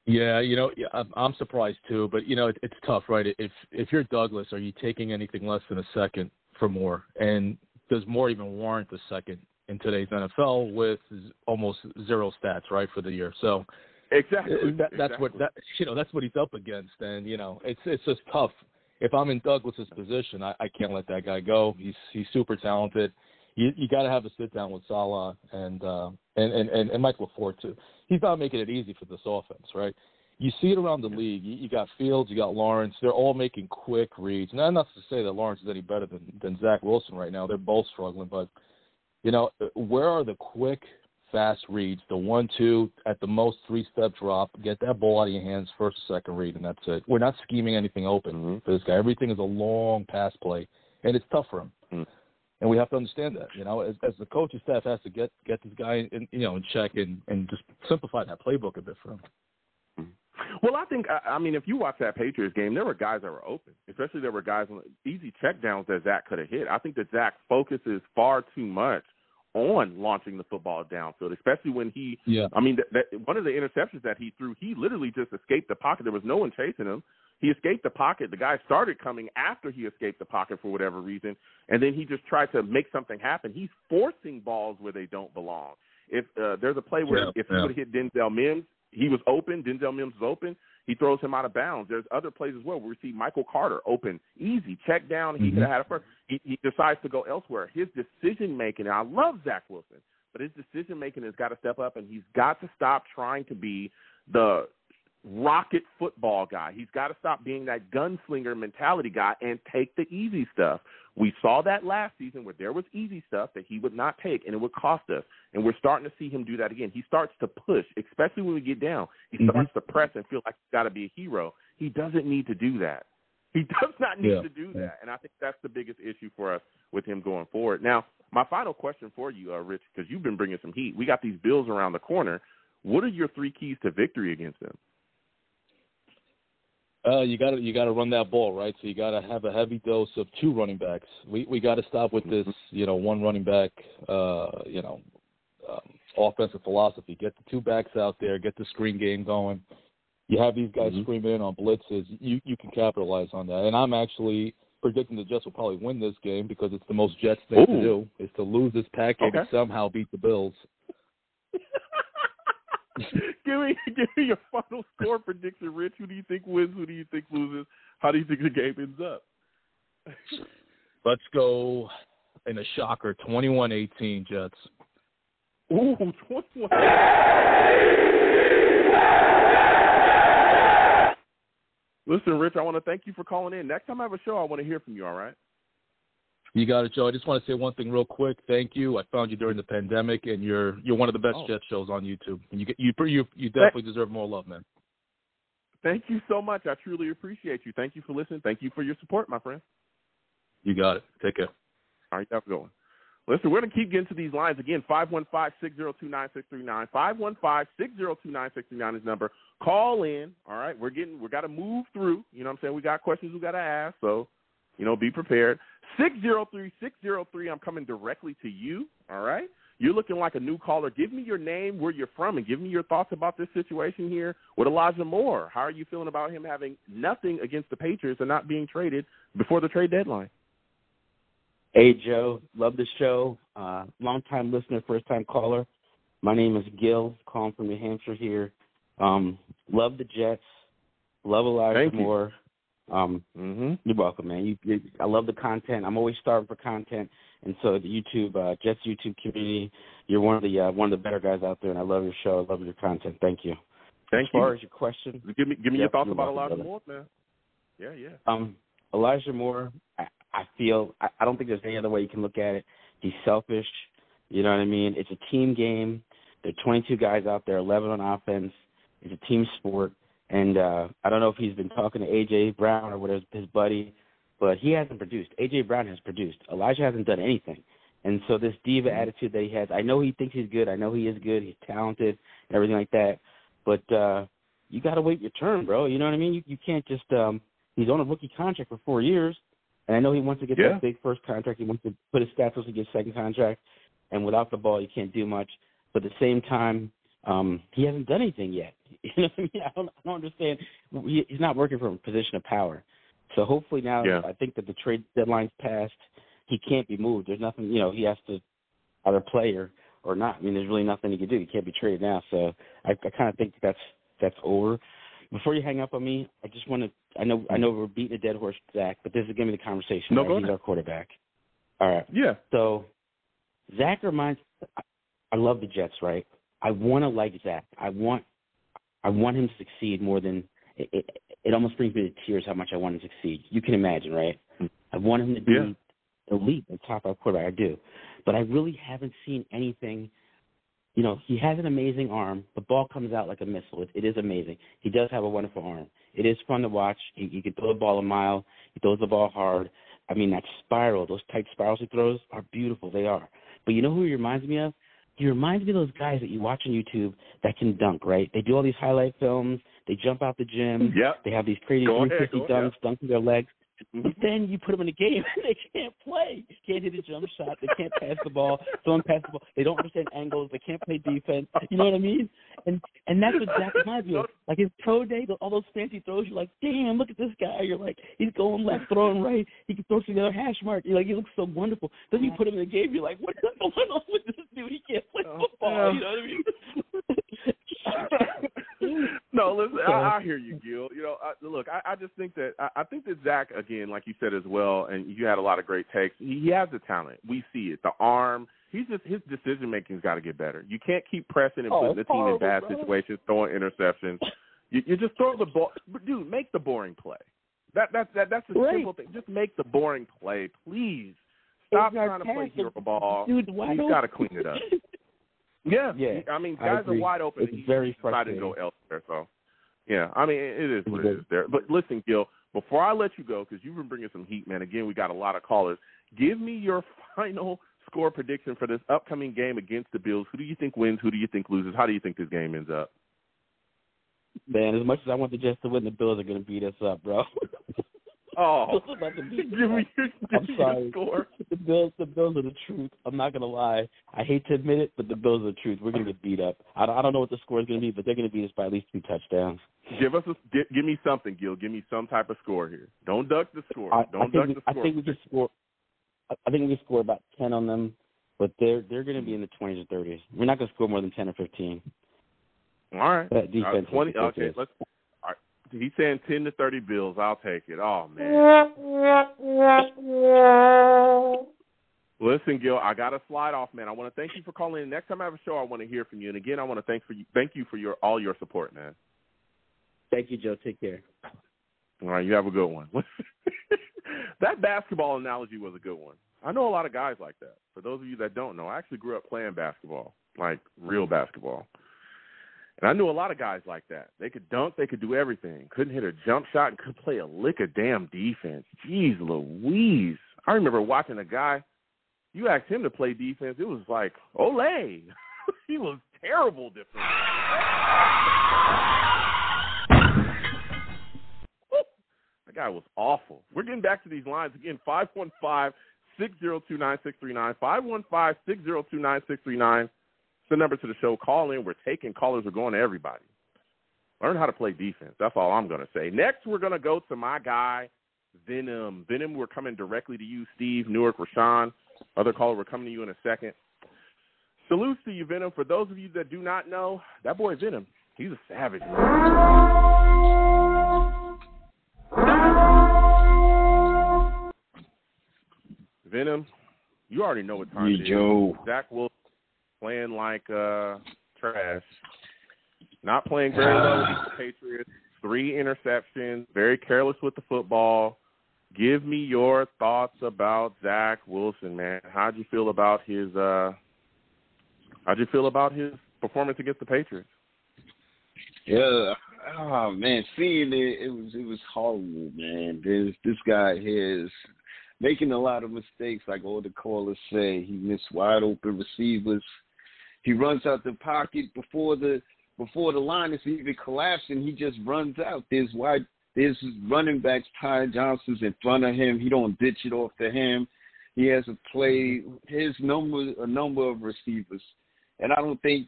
Yeah, you know, I'm surprised too, but, you know, it's tough, right? If you're Douglas, are you taking anything less than a second for Moore? And does Moore even warrant a second in today's NFL with almost zero stats, right, for the year? So exactly, that's what he's up against, and you know, it's just tough. If I'm in Douglas's position, I can't let that guy go. He's super talented. You got to have a sit down with Salah and Mike LaFleur too. He's not making it easy for this offense, right? You see it around the league. You got Fields, you got Lawrence. They're all making quick reads. Not enough to say that Lawrence is any better than Zach Wilson right now. They're both struggling, but you know, where are the quick, fast reads? The 1-2, at the most 3-step drop. Get that ball out of your hands, first or second read, and that's it. We're not scheming anything open for this guy. Everything is a long pass play, and it's tough for him. And we have to understand that, you know, as the coaching staff has to get this guy in check and just simplify that playbook a bit for him. Well, I think, I mean, if you watch that Patriots game, there were guys that were open. Especially there were guys on easy checkdowns that Zach could have hit. I think that Zach focuses far too much on launching the football downfield, especially when I mean, one of the interceptions that he threw, he literally just escaped the pocket. There was no one chasing him. He escaped the pocket. The guy started coming after he escaped the pocket for whatever reason, and then he just tried to make something happen. He's forcing balls where they don't belong. If there's a play where if he would have hit Denzel Mims, he was open. Denzel Mims was open. He throws him out of bounds. There's other plays as well where we see Michael Carter open, easy, check down. He could have had it first. He decides to go elsewhere. His decision-making, and I love Zach Wilson, but his decision-making has got to step up, and he's got to stop trying to be the rocket football guy. He's got to stop being that gunslinger mentality guy and take the easy stuff. We saw that last season where there was easy stuff that he would not take, and it would cost us. And we're starting to see him do that again. He starts to push, especially when we get down. He starts to press and feel like he's got to be a hero. He doesn't need to do that. He does not need to do that. And I think that's the biggest issue for us with him going forward. Now, my final question for you, Rich, because you've been bringing some heat. We got these Bills around the corner. What are your 3 keys to victory against them? You got to run that ball, right? So you got to have a heavy dose of 2 running backs. We got to stop with this, one running back, offensive philosophy. Get the 2 backs out there, get the screen game going. You have these guys screaming in on blitzes. You can capitalize on that. And I'm actually predicting the Jets will probably win this game because it's the most Jets thing to do is to lose this pack game and somehow beat the Bills. give me your final score prediction, Rich. Who do you think wins? Who do you think loses? How do you think the game ends up? Let's go in a shocker, 21-18 Jets. Ooh, 21. Listen, Rich, I want to thank you for calling in. Next time I have a show, I want to hear from you, all right? You got it, Joe. I just want to say one thing real quick. Thank you. I found you during the pandemic, and you're one of the best Jets shows on YouTube. And you definitely deserve more love, man. Thank you so much. I truly appreciate you. Thank you for listening. Thank you for your support, my friend. You got it. Take care. All right, that's going. Listen, we're going to keep getting to these lines. Again, 515-602-9639. 515-602-9639 is number. Call in, all right? We got to move through. You know what I'm saying? We got questions we got to ask, so, be prepared. 603-603, I'm coming directly to you, all right? You're looking like a new caller. Give me your name, where you're from, and give me your thoughts about this situation here with Elijah Moore. How are you feeling about him having nothing against the Patriots and not being traded before the trade deadline? Hey, Joe. Love the show. Long-time listener, first-time caller. My name is Gil, calling from New Hampshire here. Love the Jets. Love Elijah Moore. You're welcome, man. I love the content. I'm always starving for content, and so the Jets YouTube community, you're one of the better guys out there, and I love your show. I love your content. Thank you. As far as your question, give me your thoughts about Elijah Moore, man. Yeah. Elijah Moore, I feel I don't think there's any other way you can look at it. He's selfish. You know what I mean? It's a team game. There are 22 guys out there, 11 on offense. It's a team sport. And I don't know if he's been talking to A.J. Brown or whatever, his buddy, but he hasn't produced. A.J. Brown has produced. Elijah hasn't done anything. And so this diva attitude that he has, I know he thinks he's good. I know he is good. He's talented and everything like that. But you got to wait your turn, bro. You know what I mean? You can't just he's on a rookie contract for 4 years. And I know he wants to get that big first contract. He wants to put his stats to get second contract. And without the ball, you can't do much. But at the same time, he hasn't done anything yet. You know what I mean? I don't understand. He's not working from a position of power. So hopefully now, I think that the trade deadline's passed. He can't be moved. There's nothing, he has to either play or not. I mean, there's really nothing he can do. He can't be traded now. So I kind of think that's over. Before you hang up on me, I just want to – I know we're beating a dead horse, Zach, but this is going to be the conversation. No, right? He's our quarterback. All right. Yeah. So Zach reminds – I love the Jets, right? I want to like Zach. I want him to succeed more than it almost brings me to tears how much I want him to succeed. You can imagine, right? I want him to be elite and top five quarterback. I do. But I really haven't seen anything. He has an amazing arm. The ball comes out like a missile. It is amazing. He does have a wonderful arm. It is fun to watch. He can throw the ball a mile. He throws the ball hard. I mean, that spiral, those tight spirals he throws are beautiful. They are. But you know who he reminds me of? He reminds me of those guys that you watch on YouTube that can dunk, right? They do all these highlight films. They jump out the gym. Yep. They have these crazy 350 dunks, dunking their legs. But then you put them in a game and they can't play. Can't hit a jump shot. They can't pass the ball. Don't pass the ball. They don't understand angles. They can't play defense. You know what I mean? And that's what Zach reminds me of. Like his pro day, all those fancy throws, you're like, damn, look at this guy. You're like, he's going left, throwing right. He can throw to the other hash mark. You're like, he looks so wonderful. Then you put him in a game, you're like, what's going on with this dude? He can't play football. You know what I mean? No, listen, I hear you, Gil. Look, I just think that I think that Zach, again, like you said as well, and you had a lot of great takes. He has the talent. We see it. The arm. His decision making's got to get better. You can't keep pressing and putting the team in bad situations, throwing interceptions. You just throw the ball, dude. Make the boring play. That's a simple thing. Just make the boring play, please. Stop trying to play hero ball. He's got to clean it up. Yeah. I mean, guys are wide open. It's very frustrating. To go elsewhere. So, yeah, I mean, it is what it is there. But listen, Gil, before I let you go, because you've been bringing some heat, man. Again, we got a lot of callers. Give me your final score prediction for this upcoming game against the Bills. Who do you think wins? Who do you think loses? How do you think this game ends up? Man, as much as I want the Jets to win, the Bills are going to beat us up, bro. Oh, give me your score. The Bills are the truth. I'm not going to lie. I hate to admit it, but the Bills are the truth. We're going to get beat up. I don't know what the score is going to be, but they're going to beat us by at least 2 touchdowns. Give me something, Gil. Give me some type of score here. Don't duck the score. I think we can score. I think we can score about 10 on them, but they're going to be in the 20s or 30s. We're not going to score more than 10 or 15. All right. That defense 20. Okay, let's. All right. He's saying 10 to 30 Bills. I'll take it. Oh man. Listen, Gil, I got to slide off, man. I want to thank you for calling in. Next time I have a show, I want to hear from you. And again, I want to thank you for all your support, man. Thank you, Joe. Take care. All right, you have a good one. That basketball analogy was a good one. I know a lot of guys like that. For those of you that don't know, I actually grew up playing basketball, like real basketball. And I knew a lot of guys like that. They could dunk, they could do everything. Couldn't hit a jump shot and couldn't play a lick of damn defense. Jeez Louise. I remember watching a guy, you asked him to play defense, it was like, Olay. He was terrible defensively. That guy was awful. We're getting back to these lines again. 515-602-9639. 515-602-9639. It's the number to the show. Call in. We're taking callers. We're going to everybody. Learn how to play defense. That's all I'm going to say. Next, we're going to go to my guy, Venom. Venom, we're coming directly to you, Steve, Newark, Rashawn. Other caller, we're coming to you in a second. Salutes to you, Venom. For those of you that do not know, that boy Venom, he's a savage, man. Venom, you already know what time it is. Joe. Zach Wilson playing like trash. Not playing very well against the Patriots. 3 interceptions. Very careless with the football. Give me your thoughts about Zach Wilson, man. How'd you feel about his performance against the Patriots? Yeah. Oh man, seeing it was horrible, man. This guy here is making a lot of mistakes, like all the callers say. He missed wide open receivers. He runs out the pocket before the line is even collapsing. He just runs out. There's running backs, Ty Johnson's in front of him. He don't ditch it off to him. He has a number of receivers, and I don't think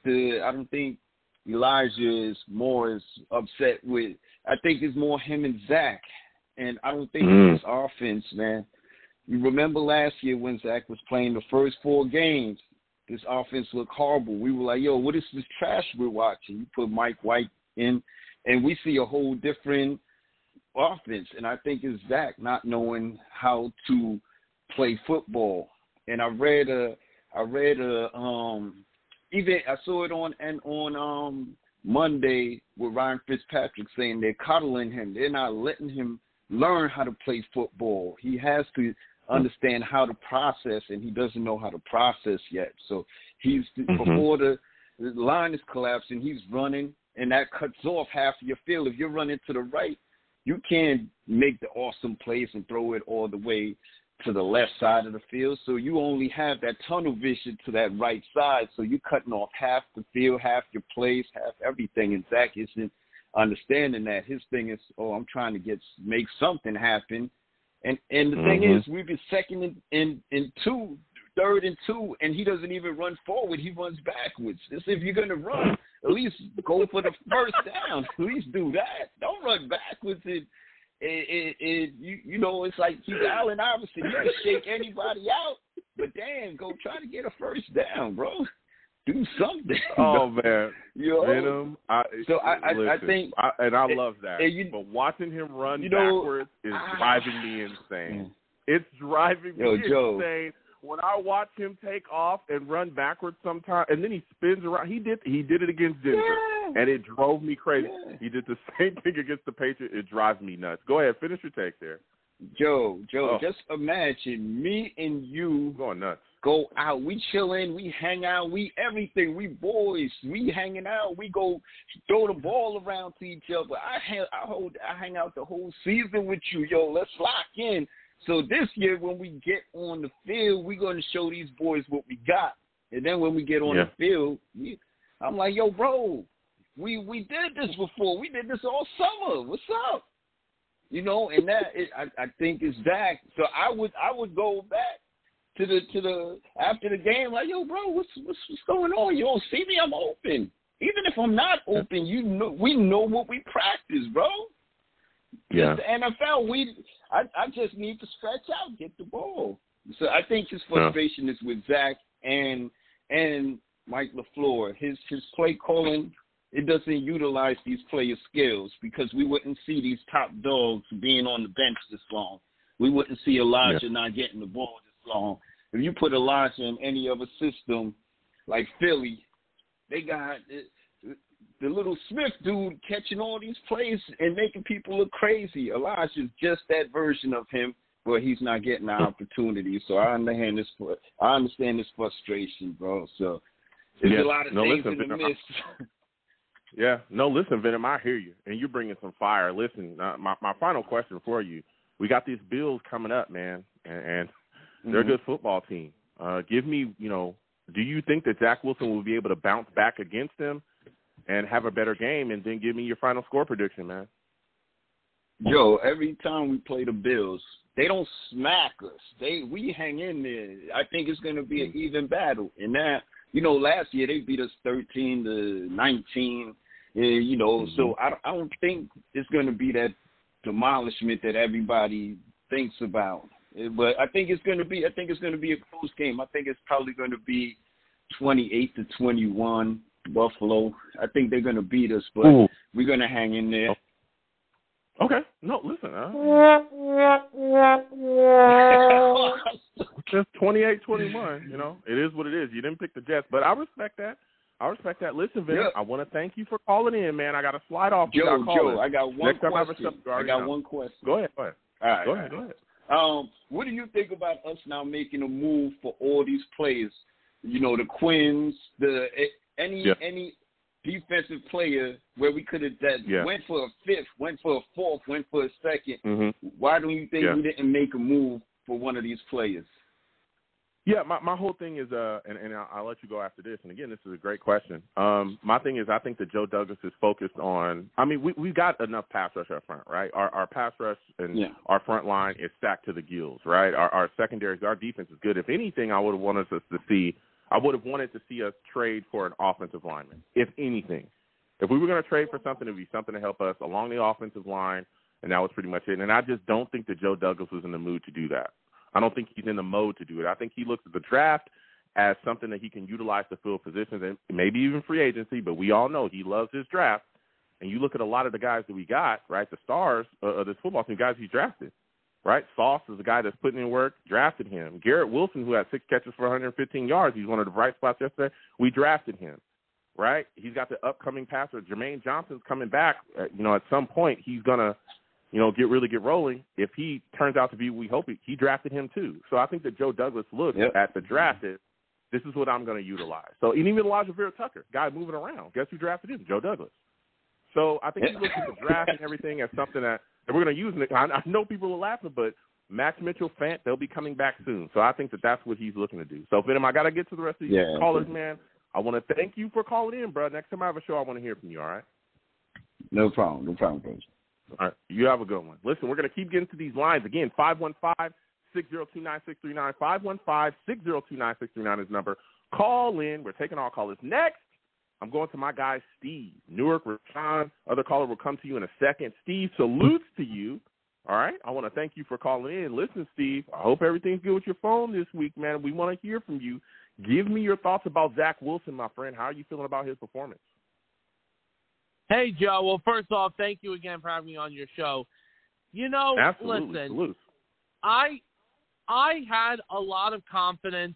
Elijah is more as upset with. I think it's more him and Zach, and I don't think it's offense, man. You remember last year when Zach was playing the first 4 games, this offense looked horrible. We were like, yo, what is this trash we're watching? You put Mike White in, and we see a whole different offense. And I think it's Zach not knowing how to play football. And I saw it on Monday with Ryan Fitzpatrick saying they're coddling him. They're not letting him learn how to play football. He has to understand how to process, and he doesn't know how to process yet. So before the line is collapsing, he's running, and that cuts off half of your field. If you're running to the right, you can't make the awesome plays and throw it all the way to the left side of the field. So you only have that tunnel vision to that right side. So you're cutting off half the field, half your plays, half everything. And Zach isn't understanding that. His thing is, I'm trying to make something happen. And the thing is, we've been second in 2, third and 2, and he doesn't even run forward. He runs backwards. It's if you're going to run, at least go for the first down. At least do that. Don't run backwards. It's like he's Allen Iverson. You can shake anybody out, but damn, go try to get a first down, bro. Do something. Oh man, Venom. I think, and I love that. But watching him run backwards is driving me insane. It's driving me insane. When I watch him take off and run backwards sometimes, and then he spins around. He did it against Denver, and it drove me crazy. Yeah. He did the same thing against the Patriots. It drives me nuts. Go ahead, finish your take there. Joe, just imagine me and you going nuts. Go out, we chilling, we hang out, we everything, we boys, we hanging out, we go throw the ball around to each other. I hang out the whole season with you, yo. Let's lock in. So this year, when we get on the field, we're going to show these boys what we got. And then when we get on the field, I'm like, yo, bro, we did this before. We did this all summer. What's up? And that I think it's Zach. So I would go back to the after the game, like, yo, bro, what's going on? You don't see me? I'm open. Even if I'm not open, we know what we practice, bro. Yeah. The NFL, I just need to stretch out, get the ball. So I think his frustration is with Zach and Mike LaFleur. His play calling it doesn't utilize these players' skills, because we wouldn't see these top dogs being on the bench this long. We wouldn't see Elijah not getting the ball this long. If you put Elijah in any other system like Philly, they got the little Smith dude catching all these plays and making people look crazy. Elijah's just that version of him, but he's not getting the opportunity. So I understand this frustration, bro. So there's a lot of things in the midst. Yeah. No, listen, Venom, I hear you, and you're bringing some fire. Listen, my final question for you, we got these Bills coming up, man, and they're a good football team. Give me, do you think that Zach Wilson will be able to bounce back against them and have a better game, and then give me your final score prediction, man? Yo, every time we play the Bills, they don't smack us. We hang in there. I think it's going to be an even battle. And that, last year they beat us 13-19. So I don't think it's going to be that demolishment that everybody thinks about. But I think it's going to be a close game. I think it's probably going to be 28-21. Buffalo. I think they're going to beat us, but we're going to hang in there. Okay. No, listen. Just 28-21. It is what it is. You didn't pick the Jets, but I respect that. Listen, Vin, I want to thank you for calling in, man. I got to slide off. Joe, I got one question. Go ahead. All right. Go ahead. What do you think about us now making a move for all these players? The Quins, any defensive player where we could have went for a fifth, went for a fourth, went for a second. Why don't you think we didn't make a move for one of these players? Yeah, my whole thing is, and I'll let you go after this. And again, this is a great question. My thing is, I think that Joe Douglas is focused on. I mean, we got enough pass rush up front, right? Our pass rush and our front line is stacked to the gills, right? Our secondaries, our defense is good. If anything, I would have wanted to see us trade for an offensive lineman. If anything, if we were going to trade for something, it'd be something to help us along the offensive line, and that was pretty much it. And I just don't think that Joe Douglas was in the mood to do that. I don't think he's in the mode to do it. I think he looks at the draft as something that he can utilize to fill positions and maybe even free agency, but we all know he loves his draft. And you look at a lot of the guys that we got, right, the stars of this football team, guys he drafted, right? Sauce is a guy that's putting in work, drafted him. Garrett Wilson, who had 6 catches for 115 yards, he's one of the bright spots yesterday, we drafted him, right? He's got the upcoming passer. Jermaine Johnson's coming back. At some point he's going to, get rolling. If he turns out to be, we hope he drafted him too. So I think that Joe Douglas looks at the draft as, this is what I'm going to utilize. So, and even Elijah Vera-Tucker, guy moving around. Guess who drafted him? Joe Douglas. So I think he looks at the draft and everything as something that we're going to use. I know people are laughing, but Max Mitchell, Fant, they'll be coming back soon. So I think that that's what he's looking to do. So, Venom, I got to get to the rest of these callers, man. I want to thank you for calling in, bro. Next time I have a show, I want to hear from you, all right? No problem, coach. All right, you have a good one. Listen, we're going to keep getting to these lines. Again, 515-602-9639. 515-602-9639 is the number. Call in. We're taking all callers. Next, I'm going to my guy, Steve. Newark, Rashawn. Other caller will come to you in a second. Steve, salutes to you. All right? I want to thank you for calling in. Listen, Steve, I hope everything's good with your phone this week, man. We want to hear from you. Give me your thoughts about Zach Wilson, my friend. How are you feeling about his performance? Hey, Joe. Well, first off, thank you again for having me on your show. Absolutely. Listen, Salute. I had a lot of confidence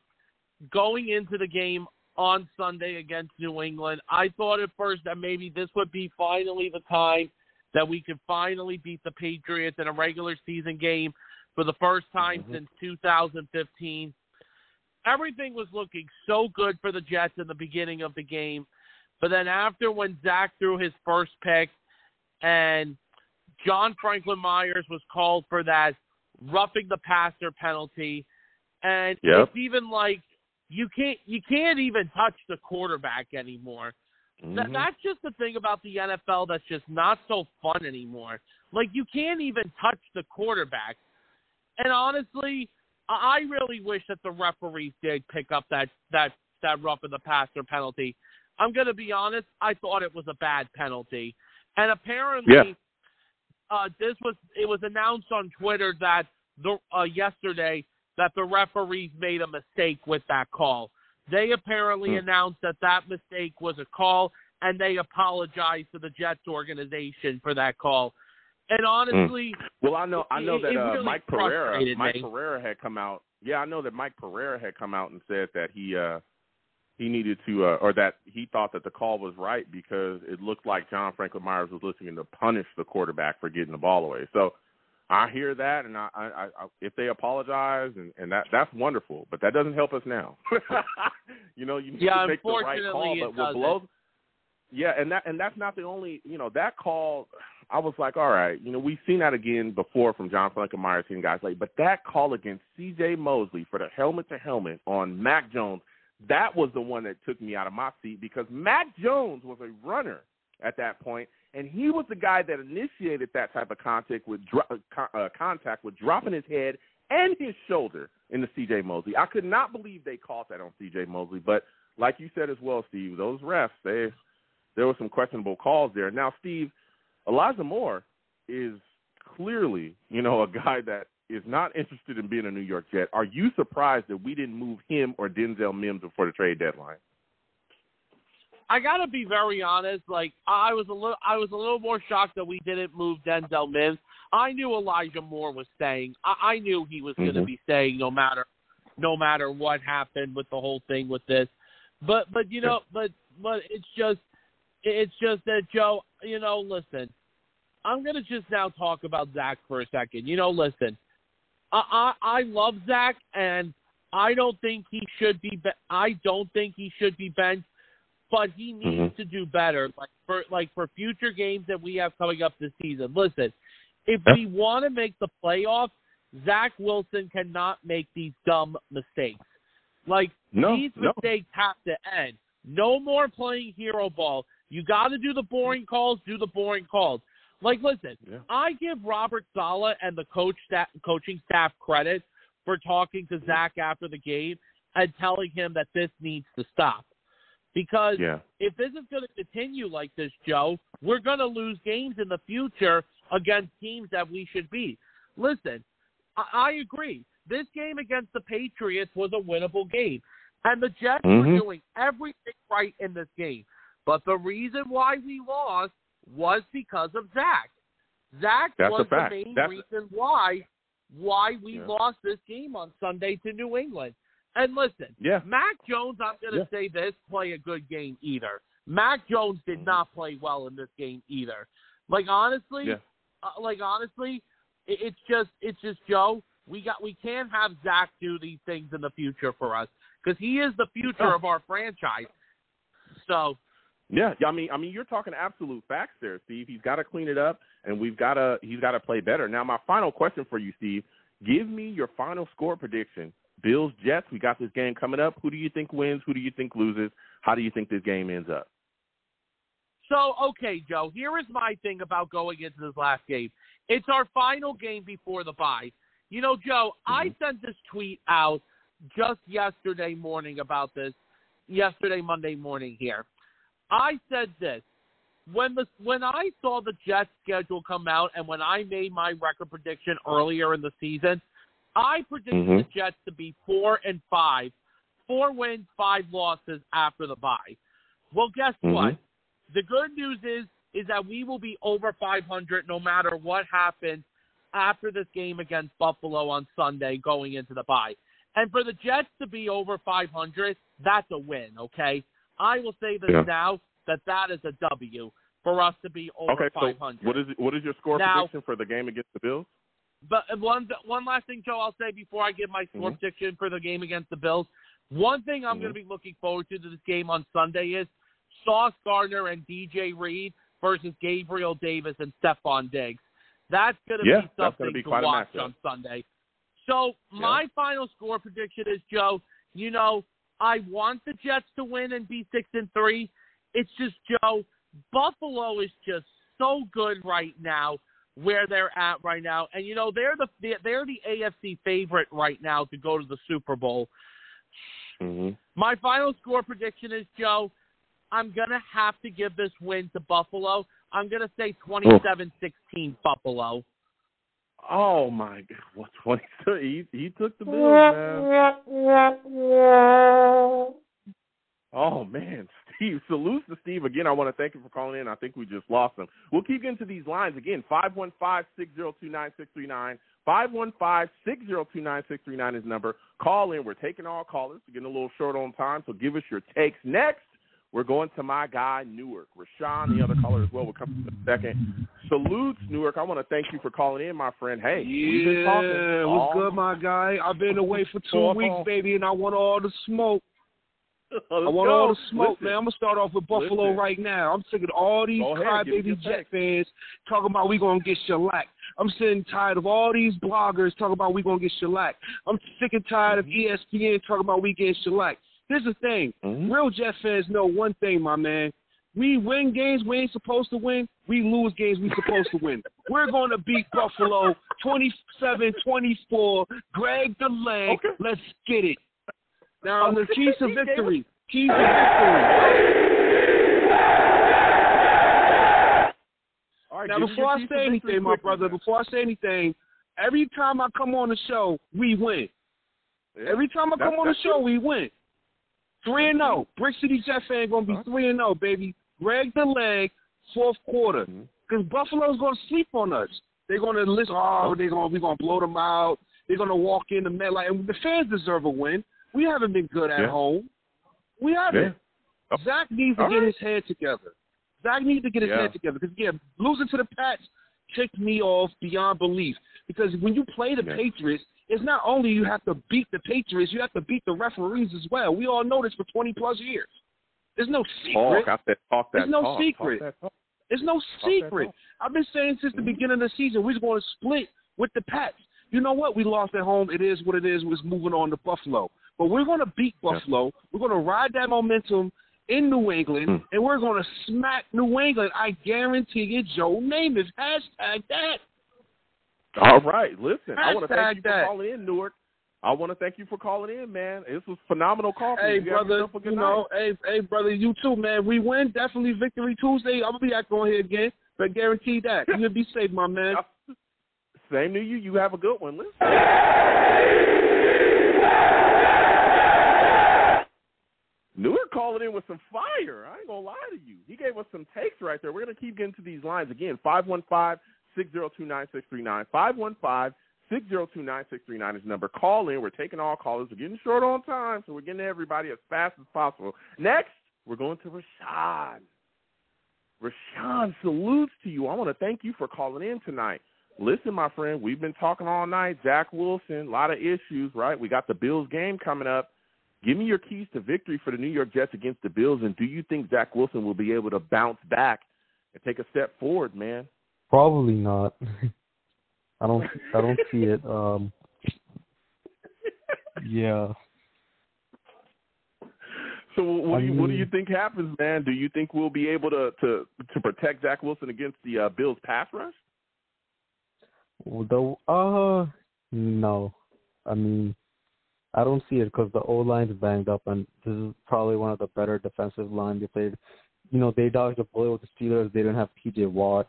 going into the game on Sunday against New England. I thought at first that maybe this would be finally the time that we could finally beat the Patriots in a regular season game for the first time since 2015. Everything was looking so good for the Jets in the beginning of the game. But then after when Zach threw his first pick and John Franklin Myers was called for that roughing the passer penalty, and it's even like you can't even touch the quarterback anymore. That's just the thing about the NFL that's just not so fun anymore. Like, you can't even touch the quarterback. And honestly, I really wish that the referees did pick up that roughing the passer penalty. I'm going to be honest, I thought it was a bad penalty. And apparently it was announced on Twitter that yesterday that the referees made a mistake with that call. They apparently announced that mistake was a call, and they apologized to the Jets organization for that call. And honestly, well, I know that really Mike Pereira me. had come out. Yeah, I know that Mike Pereira had come out and said that he needed to, or that he thought that the call was right because it looked like John Franklin Myers was looking to punish the quarterback for getting the ball away. So I hear that, and I if they apologize, and that's wonderful, but that doesn't help us now. You need to make the right call, but what blows. Yeah, and that's not the only, that call, I was like, all right, we've seen that again before from John Franklin Myers hitting guys late, but that call against C.J. Mosley for the helmet-to-helmet on Mac Jones, that was the one that took me out of my seat because Mac Jones was a runner at that point, and he was the guy that initiated that type of contact with dropping his head and his shoulder into C.J. Mosley. I could not believe they called that on C.J. Mosley, but like you said as well, Steve, those refs, there were some questionable calls there. Now, Steve, Elijah Moore is clearly, a guy that is not interested in being a New York Jet. Are you surprised that we didn't move him or Denzel Mims before the trade deadline? I gotta be very honest. I was a little more shocked that we didn't move Denzel Mims. I knew Elijah Moore was staying. I knew he was going to be staying no matter what happened with the whole thing with this. But it's just that, Joe, listen, I'm going to just now talk about Zach for a second. Listen, I love Zach, and I don't think he should be benched, but he needs to do better, for future games that we have coming up this season. Listen, if we want to make the playoffs, Zach Wilson cannot make these dumb mistakes. These mistakes have to end. No more playing hero ball. You got to do the boring calls. Listen, I give Robert Saleh and the coaching staff credit for talking to Zach after the game and telling him that this needs to stop. Because if this is going to continue like this, Joe, we're going to lose games in the future against teams that we should beat. Listen, I agree. This game against the Patriots was a winnable game. And the Jets were doing everything right in this game. But the reason why we lost was because of Zach. Zach was the main reason why we lost this game on Sunday to New England. And listen, Mac Jones, I'm going to say this, play a good game either. Mac Jones did not play well in this game either. Honestly, it's just Joe, we can't have Zach do these things in the future for us because he is the future of our franchise. So. Yeah, I mean, you're talking absolute facts there, Steve. He's got to clean it up, and he's got to play better. Now, my final question for you, Steve, give me your final score prediction. Bills, Jets, we got this game coming up. Who do you think wins? Who do you think loses? How do you think this game ends up? So, okay, Joe, here is my thing about going into this last game. It's our final game before the bye. Joe, I sent this tweet out just yesterday morning about this, Monday morning here. I said this, when I saw the Jets schedule come out and when I made my record prediction earlier in the season, I predicted the Jets to be 4-5, 4 wins, 5 losses after the bye. Well, guess what? The good news is that we will be over 500 no matter what happens after this game against Buffalo on Sunday going into the bye. And for the Jets to be over 500, that's a win, okay? I will say this now, that is a W for us to be over 500. So what is your score prediction for the game against the Bills? But one last thing, Joe, I'll say before I give my score prediction for the game against the Bills. One thing I'm going to be looking forward to this game on Sunday is Sauce Gardner and DJ Reed versus Gabriel Davis and Stephon Diggs. That's going to be something to watch on Sunday. So my final score prediction is, Joe, I want the Jets to win and be 6-3. It's just, Joe, Buffalo is just so good right now where they're at right now. And, they're the AFC favorite right now to go to the Super Bowl. My final score prediction is, Joe, I'm going to have to give this win to Buffalo. I'm going to say 27-16 Buffalo. Oh, my God. What, 22? He took the Bills, man. Oh, man, Steve. Salutes to Steve. Again, I want to thank you for calling in. I think we just lost him. We'll keep getting to these lines. Again, 515-602-9639. 515-602-9639 is the number. Call in. We're taking all callers. We're getting a little short on time, so give us your takes. Next, we're going to my guy, Newark. Rashawn, the other caller as well, will come in a second. Salutes, Newark. I want to thank you for calling in, my friend. Hey, we've been talking. Yeah, what's good, my guy? I've been away for 2 weeks, baby, and I want all the smoke. All the smoke, man. I'm going to start off with Buffalo right now. I'm sick of all these crybaby Jet fans talking about we going to get shellacked. I'm sick and tired of all these bloggers talking about we going to get shellacked. I'm sick and tired of ESPN talking about we getting shellacked. Here's the thing. Real Jet fans know one thing, my man. We win games we ain't supposed to win. We lose games we supposed to win. We're going to beat Buffalo 27-24. Greg the leg. Okay. Let's get it. Now, the keys to victory. Keys to victory. All right, now, before I say anything, my brother, every time I come on the show, we win. Yeah, every time I come on the show, we win. 3-0. Brick City Jet fan going to be 3-0, baby. Greg the leg, fourth quarter. Because Buffalo's going to sleep on us. They're going to listen, we're going to blow them out. They're going to walk in the MetLife. And the fans deserve a win. We haven't been good at home. We haven't. Yeah. Zach needs to get his head together. Because, losing to the Pats ticked me off beyond belief. Because when you play the Patriots, it's not only you have to beat the Patriots, you have to beat the referees as well. We all know this for 20-plus years. There's no secret. There's no secret. There's no secret. I've been saying since the beginning of the season, we're going to split with the Pats. You know what? We lost at home. It is what it is. We're moving on to Buffalo. But we're going to beat Buffalo. We're going to ride that momentum in New England, and we're going to smack New England. I guarantee you, Joe Namath. Hashtag that. All right. Listen, I want to thank you for calling in, Newark. I want to thank you for calling in, man. This was a phenomenal call. Hey, brother, hey, brother, you too, man. We win. Definitely Victory Tuesday. I'm going to be back on here again, but guarantee that. You'll be safe, my man. Same to you. You have a good one. Listen. Newark calling in with some fire. I ain't going to lie to you. He gave us some takes right there. We're going to keep getting to these lines. Again, 515-602-9639. 515-602-9639 is the number. Call in. We're taking all callers. We're getting short on time, so we're getting to everybody as fast as possible. Next, we're going to Rashawn. Rashawn, salutes to you. I want to thank you for calling in tonight. Listen, my friend, we've been talking all night. Zach Wilson, a lot of issues, right? We got the Bills game coming up. Give me your keys to victory for the New York Jets against the Bills, and do you think Zach Wilson will be able to bounce back and take a step forward, man? Probably not. I don't see it. Yeah. So what do you think happens, man? Do you think we'll be able to protect Zach Wilson against the Bills pass rush? No. I mean, I don't see it because the O-line's banged up, and this is probably one of the better defensive lines they played. You know, they dodged a bullet with the Steelers. They didn't have P.J. Watt.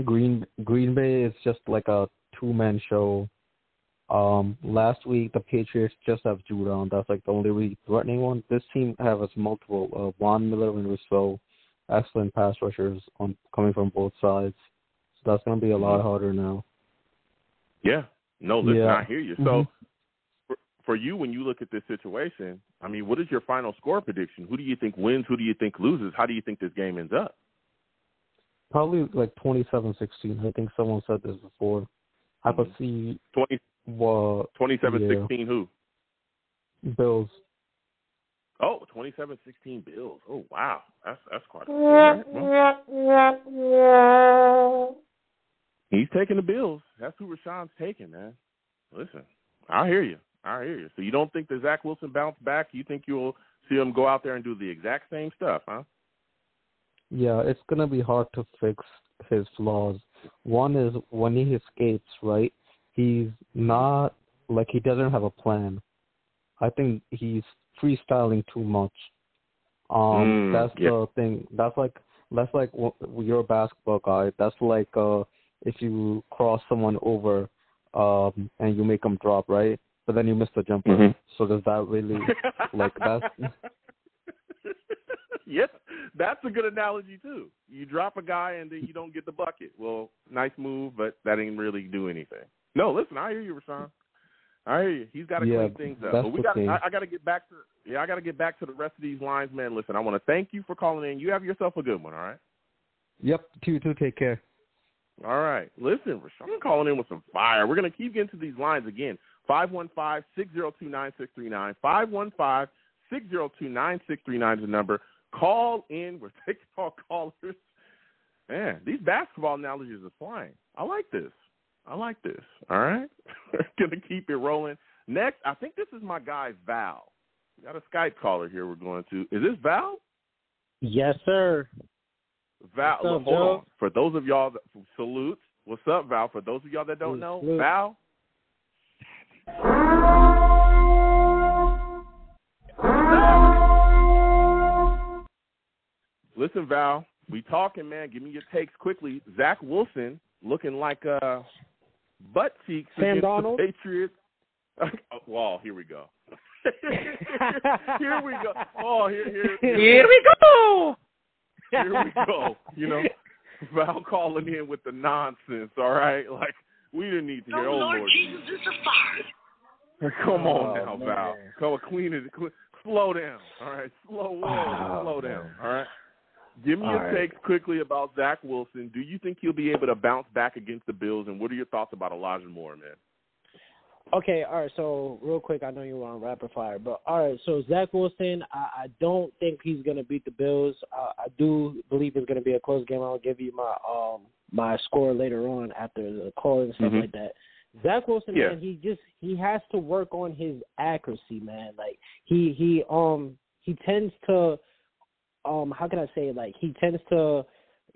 Green Bay is just like a two-man show. Last week, the Patriots just have Judon. That's like the only really threatening one. This team has multiple. Von Miller and Rousseau, excellent pass rushers coming from both sides. So that's going to be a lot harder now. Yeah. No, listen, I hear you. So for you, when you look at this situation, I mean, what is your final score prediction? Who do you think wins? Who do you think loses? How do you think this game ends up? Probably like 27-16. I think someone said this before. I could see 27-16 who? Bills. Oh, 27-16 Bills. Oh, wow. That's quite a He's taking the Bills. That's who Rashawn's taking, man. Listen, I hear you. So you don't think that Zach Wilson bounced back? You think you'll see him go out there and do the exact same stuff, huh? Yeah, it's going to be hard to fix his flaws. One is when he escapes, right, he's not, like, he doesn't have a plan. I think he's freestyling too much. That's the thing. That's like you're a basketball guy. That's like if you cross someone over and you make them drop, right? But then you miss the jumper. So does that really like that's Yes, that's a good analogy, too. You drop a guy and then you don't get the bucket. Well, nice move, but that ain't really do anything. No, listen, I hear you, Rashawn. I hear you. He's got to clean things up. But I got to get back to the rest of these lines, man. Listen, I want to thank you for calling in. You have yourself a good one, all right? Yep, you too. Take care. All right. Listen, Rashawn calling in with some fire. We're going to keep getting to these lines again. 515-602-9639. 515-602-9639 is the number. Call in. We're taking all callers. Man, these basketball analogies are flying. I like this. All right? We're going to keep it rolling. Next, I think this is my guy, Val. We got a Skype caller here we're going to. Is this Val? Yes, sir. Val, What's up, hold Joe? on. For those of y'all that salute, what's up, Val? For those of y'all that don't know, salute. Val. Listen, Val, we talking, man. Give me your takes quickly. Zach Wilson looking like butt cheeks Sam against Darnold? the Patriots. Well, here we go. Here we go. Oh, here we go. Here we go. You know, Val calling in with the nonsense, all right? Like, we didn't need to hear, oh, Lord Jesus is a fire. Come on now, man. Val. Come on, clean it. Slow down, all right? Slow down, all right? Give me your takes quickly about Zach Wilson. Do you think he'll be able to bounce back against the Bills, and what are your thoughts about Elijah Moore, man? Okay, all right, so real quick, I know you were on rapid fire, but all right, so Zach Wilson, I don't think he's going to beat the Bills. I do believe it's going to be a close game. I'll give you my score later on after the call and stuff like that. Zach Wilson, man, he has to work on his accuracy, man. Like he tends to how can I say it? Like he tends to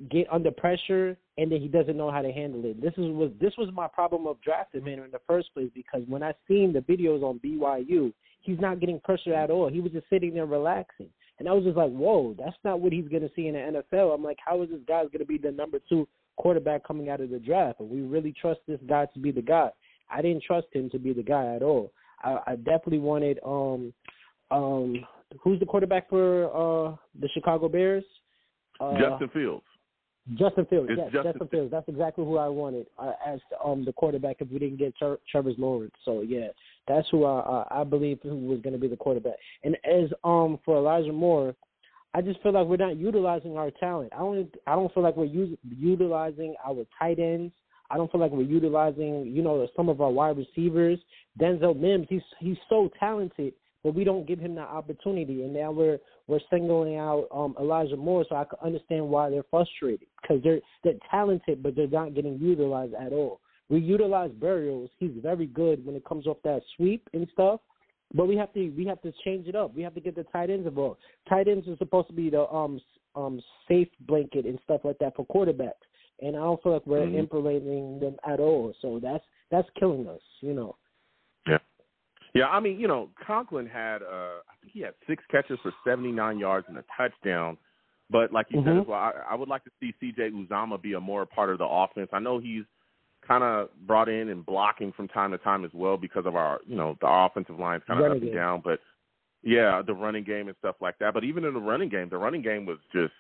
get under pressure and then he doesn't know how to handle it. This was my problem of drafting him in the first place, because when I seen the videos on BYU, he's not getting pressure at all. He was just sitting there relaxing. And I was just like, whoa, that's not what he's going to see in the NFL. I'm like, how is this guy going to be the number 2 quarterback coming out of the draft? And we really trust this guy to be the guy. I didn't trust him to be the guy at all. I definitely wanted who's the quarterback for the Chicago Bears? Justin Fields. Justin Fields, yes, Justin Fields. That's exactly who I wanted as the quarterback if we didn't get Trevor Lawrence. So, yeah, that's who I believe who was going to be the quarterback. And as for Elijah Moore, I just feel like we're not utilizing our talent. I don't feel like we're utilizing our tight ends. I don't feel like we're utilizing, some of our wide receivers. Denzel Mims, he's so talented, but we don't give him that opportunity. And now we're singling out Elijah Moore, so I can understand why they're frustrated, because they're talented, but they're not getting utilized at all. We utilize Berrios. He's very good when it comes off that sweep and stuff, but we have to change it up. We have to get the tight ends involved. Tight ends are supposed to be the safe blanket and stuff like that for quarterbacks, and I don't feel like we're implementing them at all. So that's killing us, Yeah. Yeah, I mean, Conklin had, I think he had 6 catches for 79 yards and a touchdown. But like you said as well, I would like to see C.J. Uzomah be a more part of the offense. I know he's kind of brought in and blocking from time to time as well because of our, the offensive line's kind of up and down. But, yeah, the running game and stuff like that. But even in the running game was just,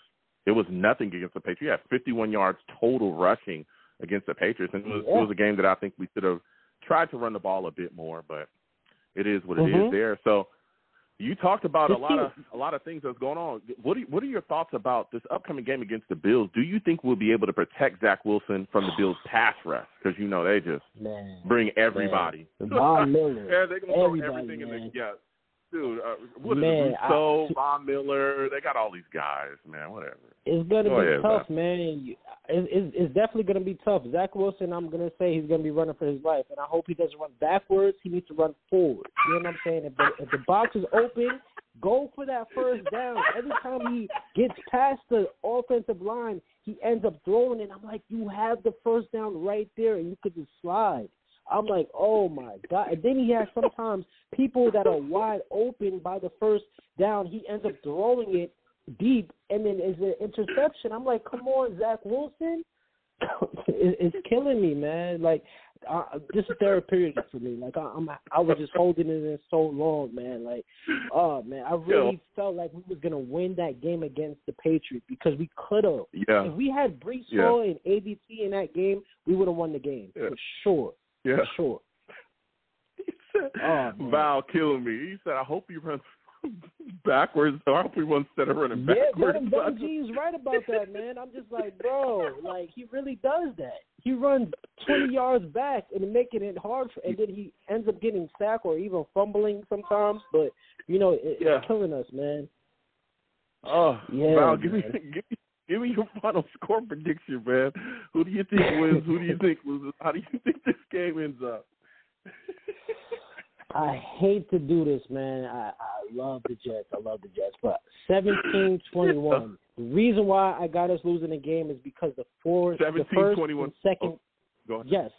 it was nothing against the Patriots. He had 51 yards total rushing against the Patriots. And it was a game that I think we should have tried to run the ball a bit more, but it is what it is there. So you talked about a lot of things that's going on. What are your thoughts about this upcoming game against the Bills? Do you think we'll be able to protect Zach Wilson from the Bills' pass rush? Because they just bring everybody. Von Miller, they're going to throw everything in the dude. What is it? Rousseau, Von Miller? They got all these guys, man. Whatever. It's going to be tough, man. It's definitely going to be tough. Zach Wilson, I'm going to say he's going to be running for his life, and I hope he doesn't run backwards. He needs to run forward. You know what I'm saying? If the box is open, go for that first down. Every time he gets past the offensive line, he ends up throwing it. I'm like, you have the first down right there, and you could just slide. I'm like, oh, my God. And then he has sometimes people that are wide open by the first down. He ends up throwing it deep, and then it's an interception. I'm like, come on, Zach Wilson. It's killing me, man. Like, this is therapeutic for me. Like I was just holding it in so long, man. Like, oh man, I really felt like we was gonna win that game against the Patriots because we could have. Yeah. If we had Brees Hall and ADT in that game, we would have won the game for sure. Yeah. For sure. He said, Val killing me. He said, I hope he runs backwards. I hope he runs instead of running backwards. Yeah, G's right about that, man. I'm just like, bro, like he really does that. He runs 20 yards back and making it hard, and then he ends up getting sacked or even fumbling sometimes. But it's killing us, man. Oh, yeah. Val, give me your final score prediction, man. Who do you think wins? Who do you think loses? How do you think this game ends up? I hate to do this, man. I love the Jets. But 17-21. The reason why I got us losing the game is because the first and second. Go ahead. Yes,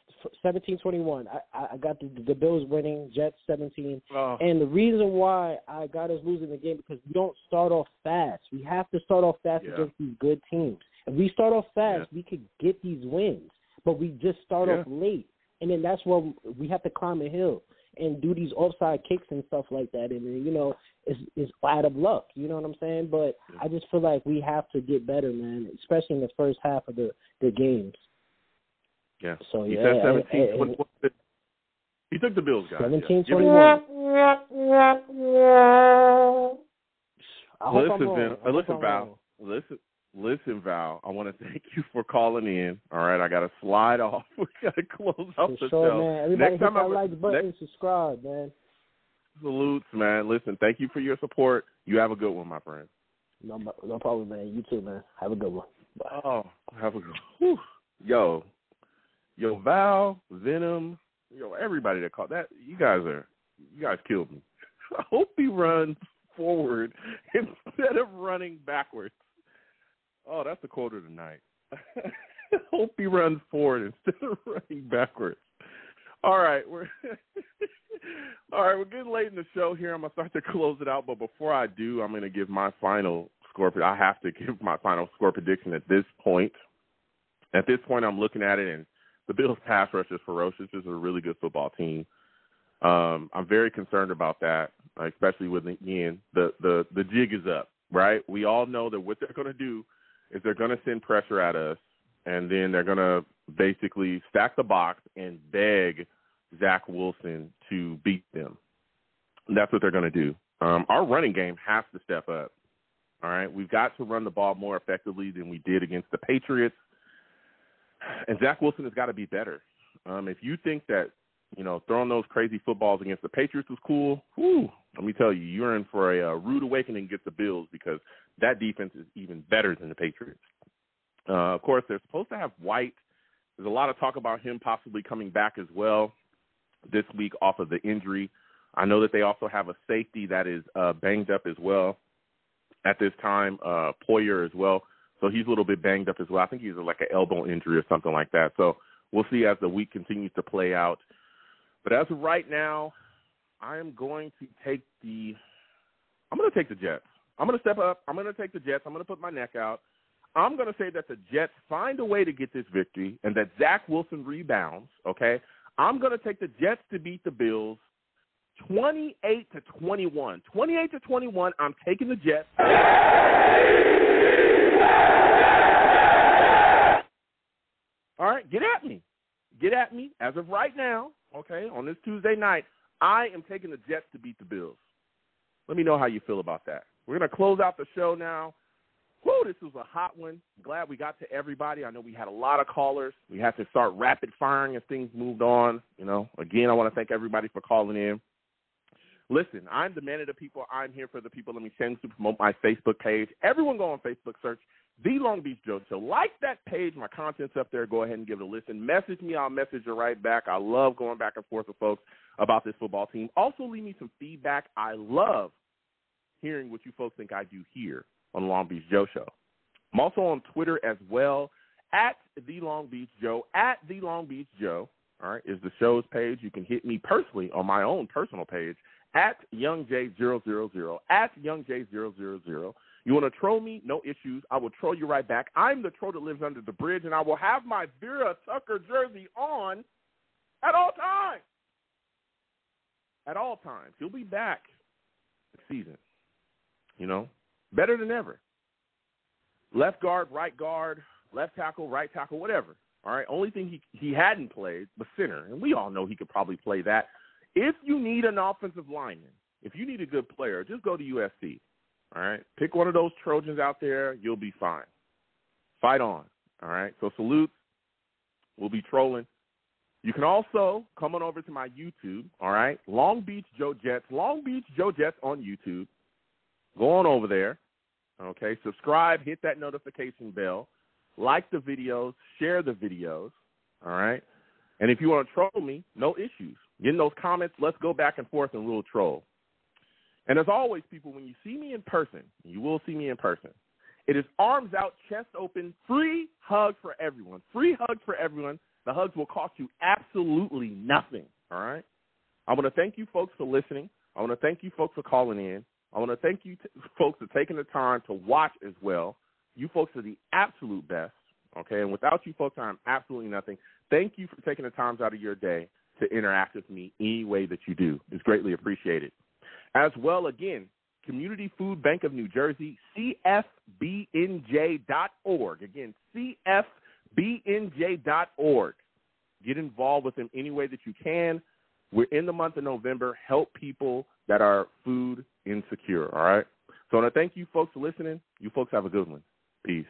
17-21. I got the Bills winning, Jets 17. And the reason why I got us losing the game because we don't start off fast. We have to start off fast against these good teams. If we start off fast, we could get these wins. But we just start off late. And then that's where we have to climb a hill and do these offside kicks and stuff like that. And, it's out of luck. You know what I'm saying? But I just feel like we have to get better, man, especially in the first half of the games. Yeah. So, he said 17-21. He took the Bills, guys. 17-21. Listen, Val. Listen, Val. I want to thank you for calling in. All right, I got to slide off. We got to close out the show. Man. Everybody hit that like button, subscribe, man. Salutes, man. Listen, thank you for your support. You have a good one, my friend. No problem, man. You too, man. Have a good one. Bye. Oh, have a good one. Yo, Val, Venom, everybody that called that. You guys killed me. I hope he runs forward instead of running backwards. Oh, that's the quote of the night. Hope he runs forward instead of running backwards. All right, we're getting late in the show here. I'm gonna start to close it out, but before I do, I'm gonna give my final score. I have to give my final score prediction at this point. At this point, I'm looking at it, and the Bills' pass rush is ferocious. This is a really good football team. I'm very concerned about that, especially with the jig is up. Right? We all know that what they're gonna do is they're going to send pressure at us, and then they're going to basically stack the box and beg Zach Wilson to beat them. And that's what they're going to do. Our running game has to step up. All right? We've got to run the ball more effectively than we did against the Patriots, and Zach Wilson has got to be better. If you think that, throwing those crazy footballs against the Patriots was cool, let me tell you, you're in for a rude awakening against the Bills because that defense is even better than the Patriots. Of course, they're supposed to have White. There's a lot of talk about him possibly coming back as well this week off of the injury. I know that they also have a safety that is banged up as well at this time, Poyer as well. So he's a little bit banged up as well. I think he's like an elbow injury or something like that. So we'll see as the week continues to play out. But as of right now, I'm going to take the Jets. I'm going to step up. I'm going to take the Jets. I'm going to put my neck out. I'm going to say that the Jets find a way to get this victory and that Zach Wilson rebounds, okay? I'm going to take the Jets to beat the Bills 28-21. 28-21, I'm taking the Jets. All right, get at me. Get at me. As of right now, okay, on this Tuesday night, I am taking the Jets to beat the Bills. Let me know how you feel about that. We're going to close out the show now. Whew, this was a hot one. I'm glad we got to everybody. I know we had a lot of callers. We had to start rapid firing as things moved on. Again, I want to thank everybody for calling in. Listen, I'm the man of the people. I'm here for the people. Let me shamelessly promote my Facebook page. Everyone go on Facebook, search The Long Beach Joe Show. Like that page. My content's up there. Go ahead and give it a listen. Message me. I'll message you right back. I love going back and forth with folks about this football team. Also, leave me some feedback. I love hearing what you folks think I do here on the Long Beach Joe Show. I'm also on Twitter as well, at The Long Beach Joe, at The Long Beach Joe. All right, is the show's page. You can hit me personally on my own personal page, at YoungJ000, at YoungJ000. You want to troll me? No issues. I will troll you right back. I'm the troll that lives under the bridge, and I will have my Vera Tucker jersey on At all times. At all times. He'll be back this season. You know, better than ever. Left guard, right guard, left tackle, right tackle, whatever. All right. Only thing he hadn't played was center, and we all know he could probably play that. If you need an offensive lineman, if you need a good player, just go to USC. All right. Pick one of those Trojans out there. You'll be fine. Fight on. All right. So salute. We'll be trolling. You can also come on over to my YouTube. All right. Long Beach Joe Jets on YouTube. Go on over there. Okay. Subscribe. Hit that notification bell. Like the videos. Share the videos. All right. And if you want to troll me, no issues. Get in those comments. Let's go back and forth and we'll troll. And as always, people, when you see me in person, you will see me in person, it is arms out, chest open, free hugs for everyone. Free hugs for everyone. The hugs will cost you absolutely nothing, all right? I want to thank you folks for listening. I want to thank you folks for calling in. I want to thank you folks for taking the time to watch as well. You folks are the absolute best, okay? And without you folks, I'm absolutely nothing. Thank you for taking the time out of your day to interact with me any way that you do. It's greatly appreciated. As well, again, Community Food Bank of New Jersey, CFBNJ.org. Again, CFBNJ.org. Get involved with them any way that you can. We're in the month of November. Help people that are food insecure, all right? So I want to thank you folks for listening. You folks have a good one. Peace.